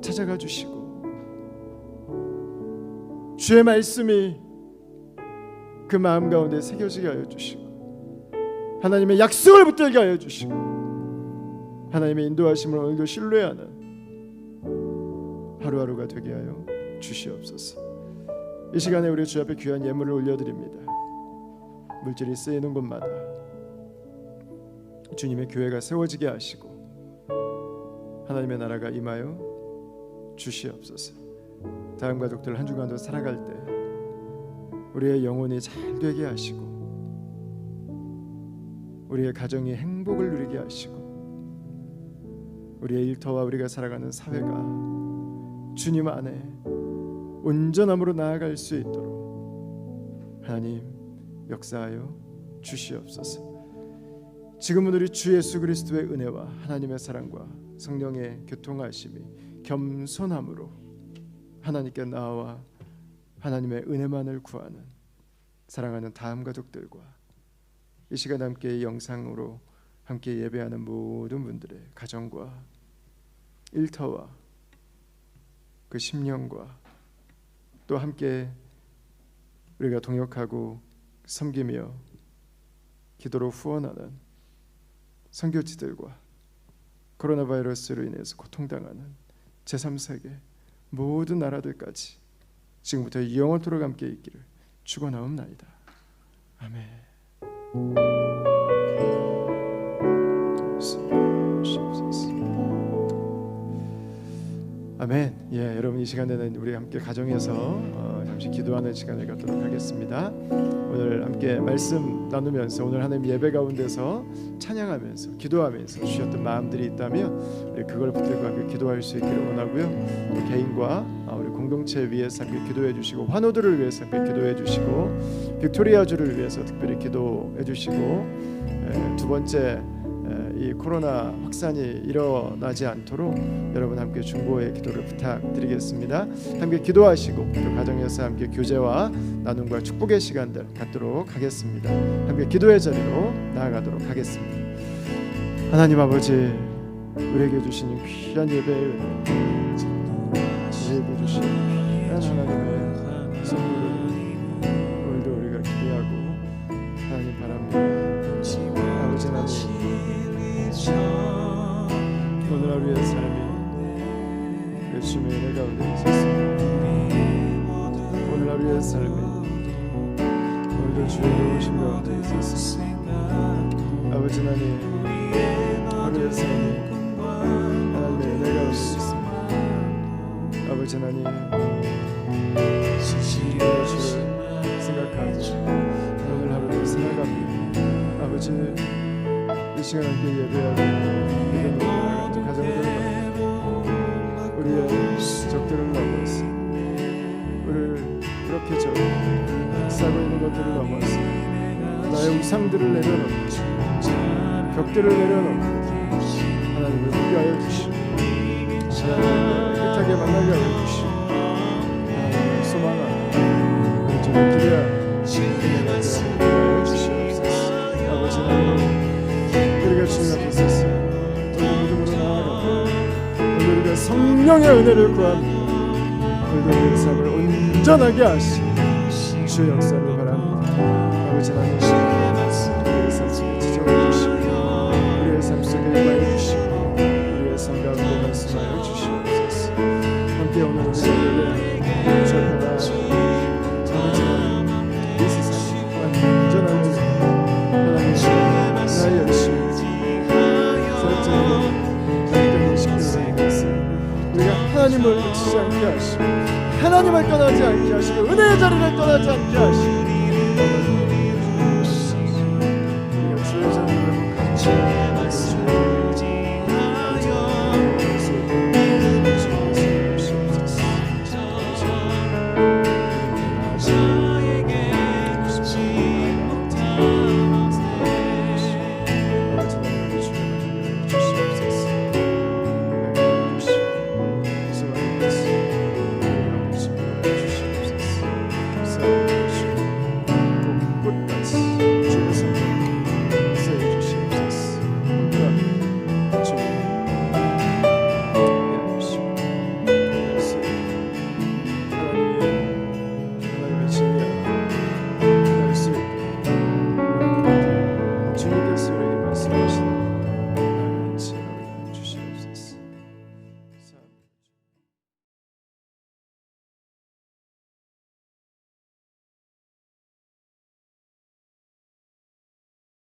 찾아가 주시고 주의 말씀이 그 마음 가운데 새겨지게 하여 주시고 하나님의 약속을 붙들게 하여 주시고 하나님의 인도하심을 오늘도 신뢰하는 하루하루가 되게 하여 주시옵소서. 이 시간에 우리 주 앞에 귀한 예물을 올려드립니다. 물질이 쓰이는 곳마다 주님의 교회가 세워지게 하시고 하나님의 나라가 임하여 주시옵소서. 다음 가족들 한 주간도 살아갈 때 우리의 영혼이 잘 되게 하시고 우리의 가정이 행복을 누리게 하시고 우리의 일터와 우리가 살아가는 사회가 주님 안에 온전함으로 나아갈 수 있도록 하나님 역사하여 주시옵소서. 지금은 우리 주 예수 그리스도의 은혜와 하나님의 사랑과 성령의 교통하심이 겸손함으로 하나님께 나와 하나님의 은혜만을 구하는 사랑하는 다음 가족들과 이 시간 함께 영상으로 함께 예배하는 모든 분들의 가정과 일터와 그 심령과 또 함께 우리가 동역하고 섬기며 기도로 후원하는 선교지들과 코로나 바이러스로 인해서 고통당하는 제3세계 모든 나라들까지 지금부터 영원토록 함께 있기를 축원하옵나이다. 아멘. 아멘. 예, 여러분 이 시간에는 우리 함께 가정에서 잠시 기도하는 시간을 갖도록 하겠습니다. 오늘 함께 말씀 나누면서 오늘 하나님 예배 가운데서 찬양하면서 기도하면서 주셨던 마음들이 있다면 우리 그걸 붙들고 함께 기도할 수 있기를 원하고요. 우리 개인과 우리 공동체 위해서 함께 기도해 주시고 환우들을 위해서 함께 기도해 주시고 빅토리아주를 위해서 특별히 기도해 주시고 두 번째 이 코로나 확산이 일어나지 않도록 여러분 함께 중보의 기도를 부탁드리겠습니다. 함께 기도하시고 또 가정에서 함께 교제와 나눔과 축복의 시간들 갖도록 하겠습니다. 함께 기도의 자리로 나아가도록 하겠습니다. 하나님 아버지, 우리에게 주신 귀한 예배의 은혜, 우리에게 주신 귀한 하나님의 선물을 오늘도 우리가 기대하고 하나님 바랍니다. 아버지 하나님, 오늘 하루의 삶이 예수님의 은혜 가운데 있었습니다. 오늘 하루의 삶이 오늘도 주의 도우심 가운데 있었습니다. 아버지 하나님, 하루의 삶이 하나님의 은혜 가운데 있습니다. 아버지 하나님, 주를 생각하고 오늘 하루를 살아갑니다. 아버지, 이 시간 함께 예배하고 믿음으로 나아가는 가정들을 바랍니다. 우리의 적들을 넘어서 우리를 그렇게 싸고 있는 것들을 넘어서 나의 우상들을 내려놓고 벽들을 내려놓고 하나님을 함께하여 주시고 하나님을 깨끗하게 만나게 하여 주시고 하나님을 소망하고 우리 주를 기대하고 은혜가 주시옵소서. 아버지 하나님, 우리가 주님 앞에 서서 믿음으로 나아가고 오늘 우리가 성령의 은혜를 구합니다. 오늘도 우리의 삶을 온전하게 하시고 주의 역사를 바랍니다. 아버지 하나님, 우리의 삶 속에 지정해 주시고 우리의 삶 속에 임하여 주시고 우리의 삶 가운데 말씀하여 주시옵소서. 함께 오늘 우리가 예배하는 주 앞에 나아가고 아버지 하나님, 이 세상에 완전하게 하나님 나의 열심히 우리가 하나님을 놓치지 않게 하시고 하나님을 떠나지 않게 하시고 은혜의 자리를 떠나지 않게 하시고 우리가 주의 자리를 회복하고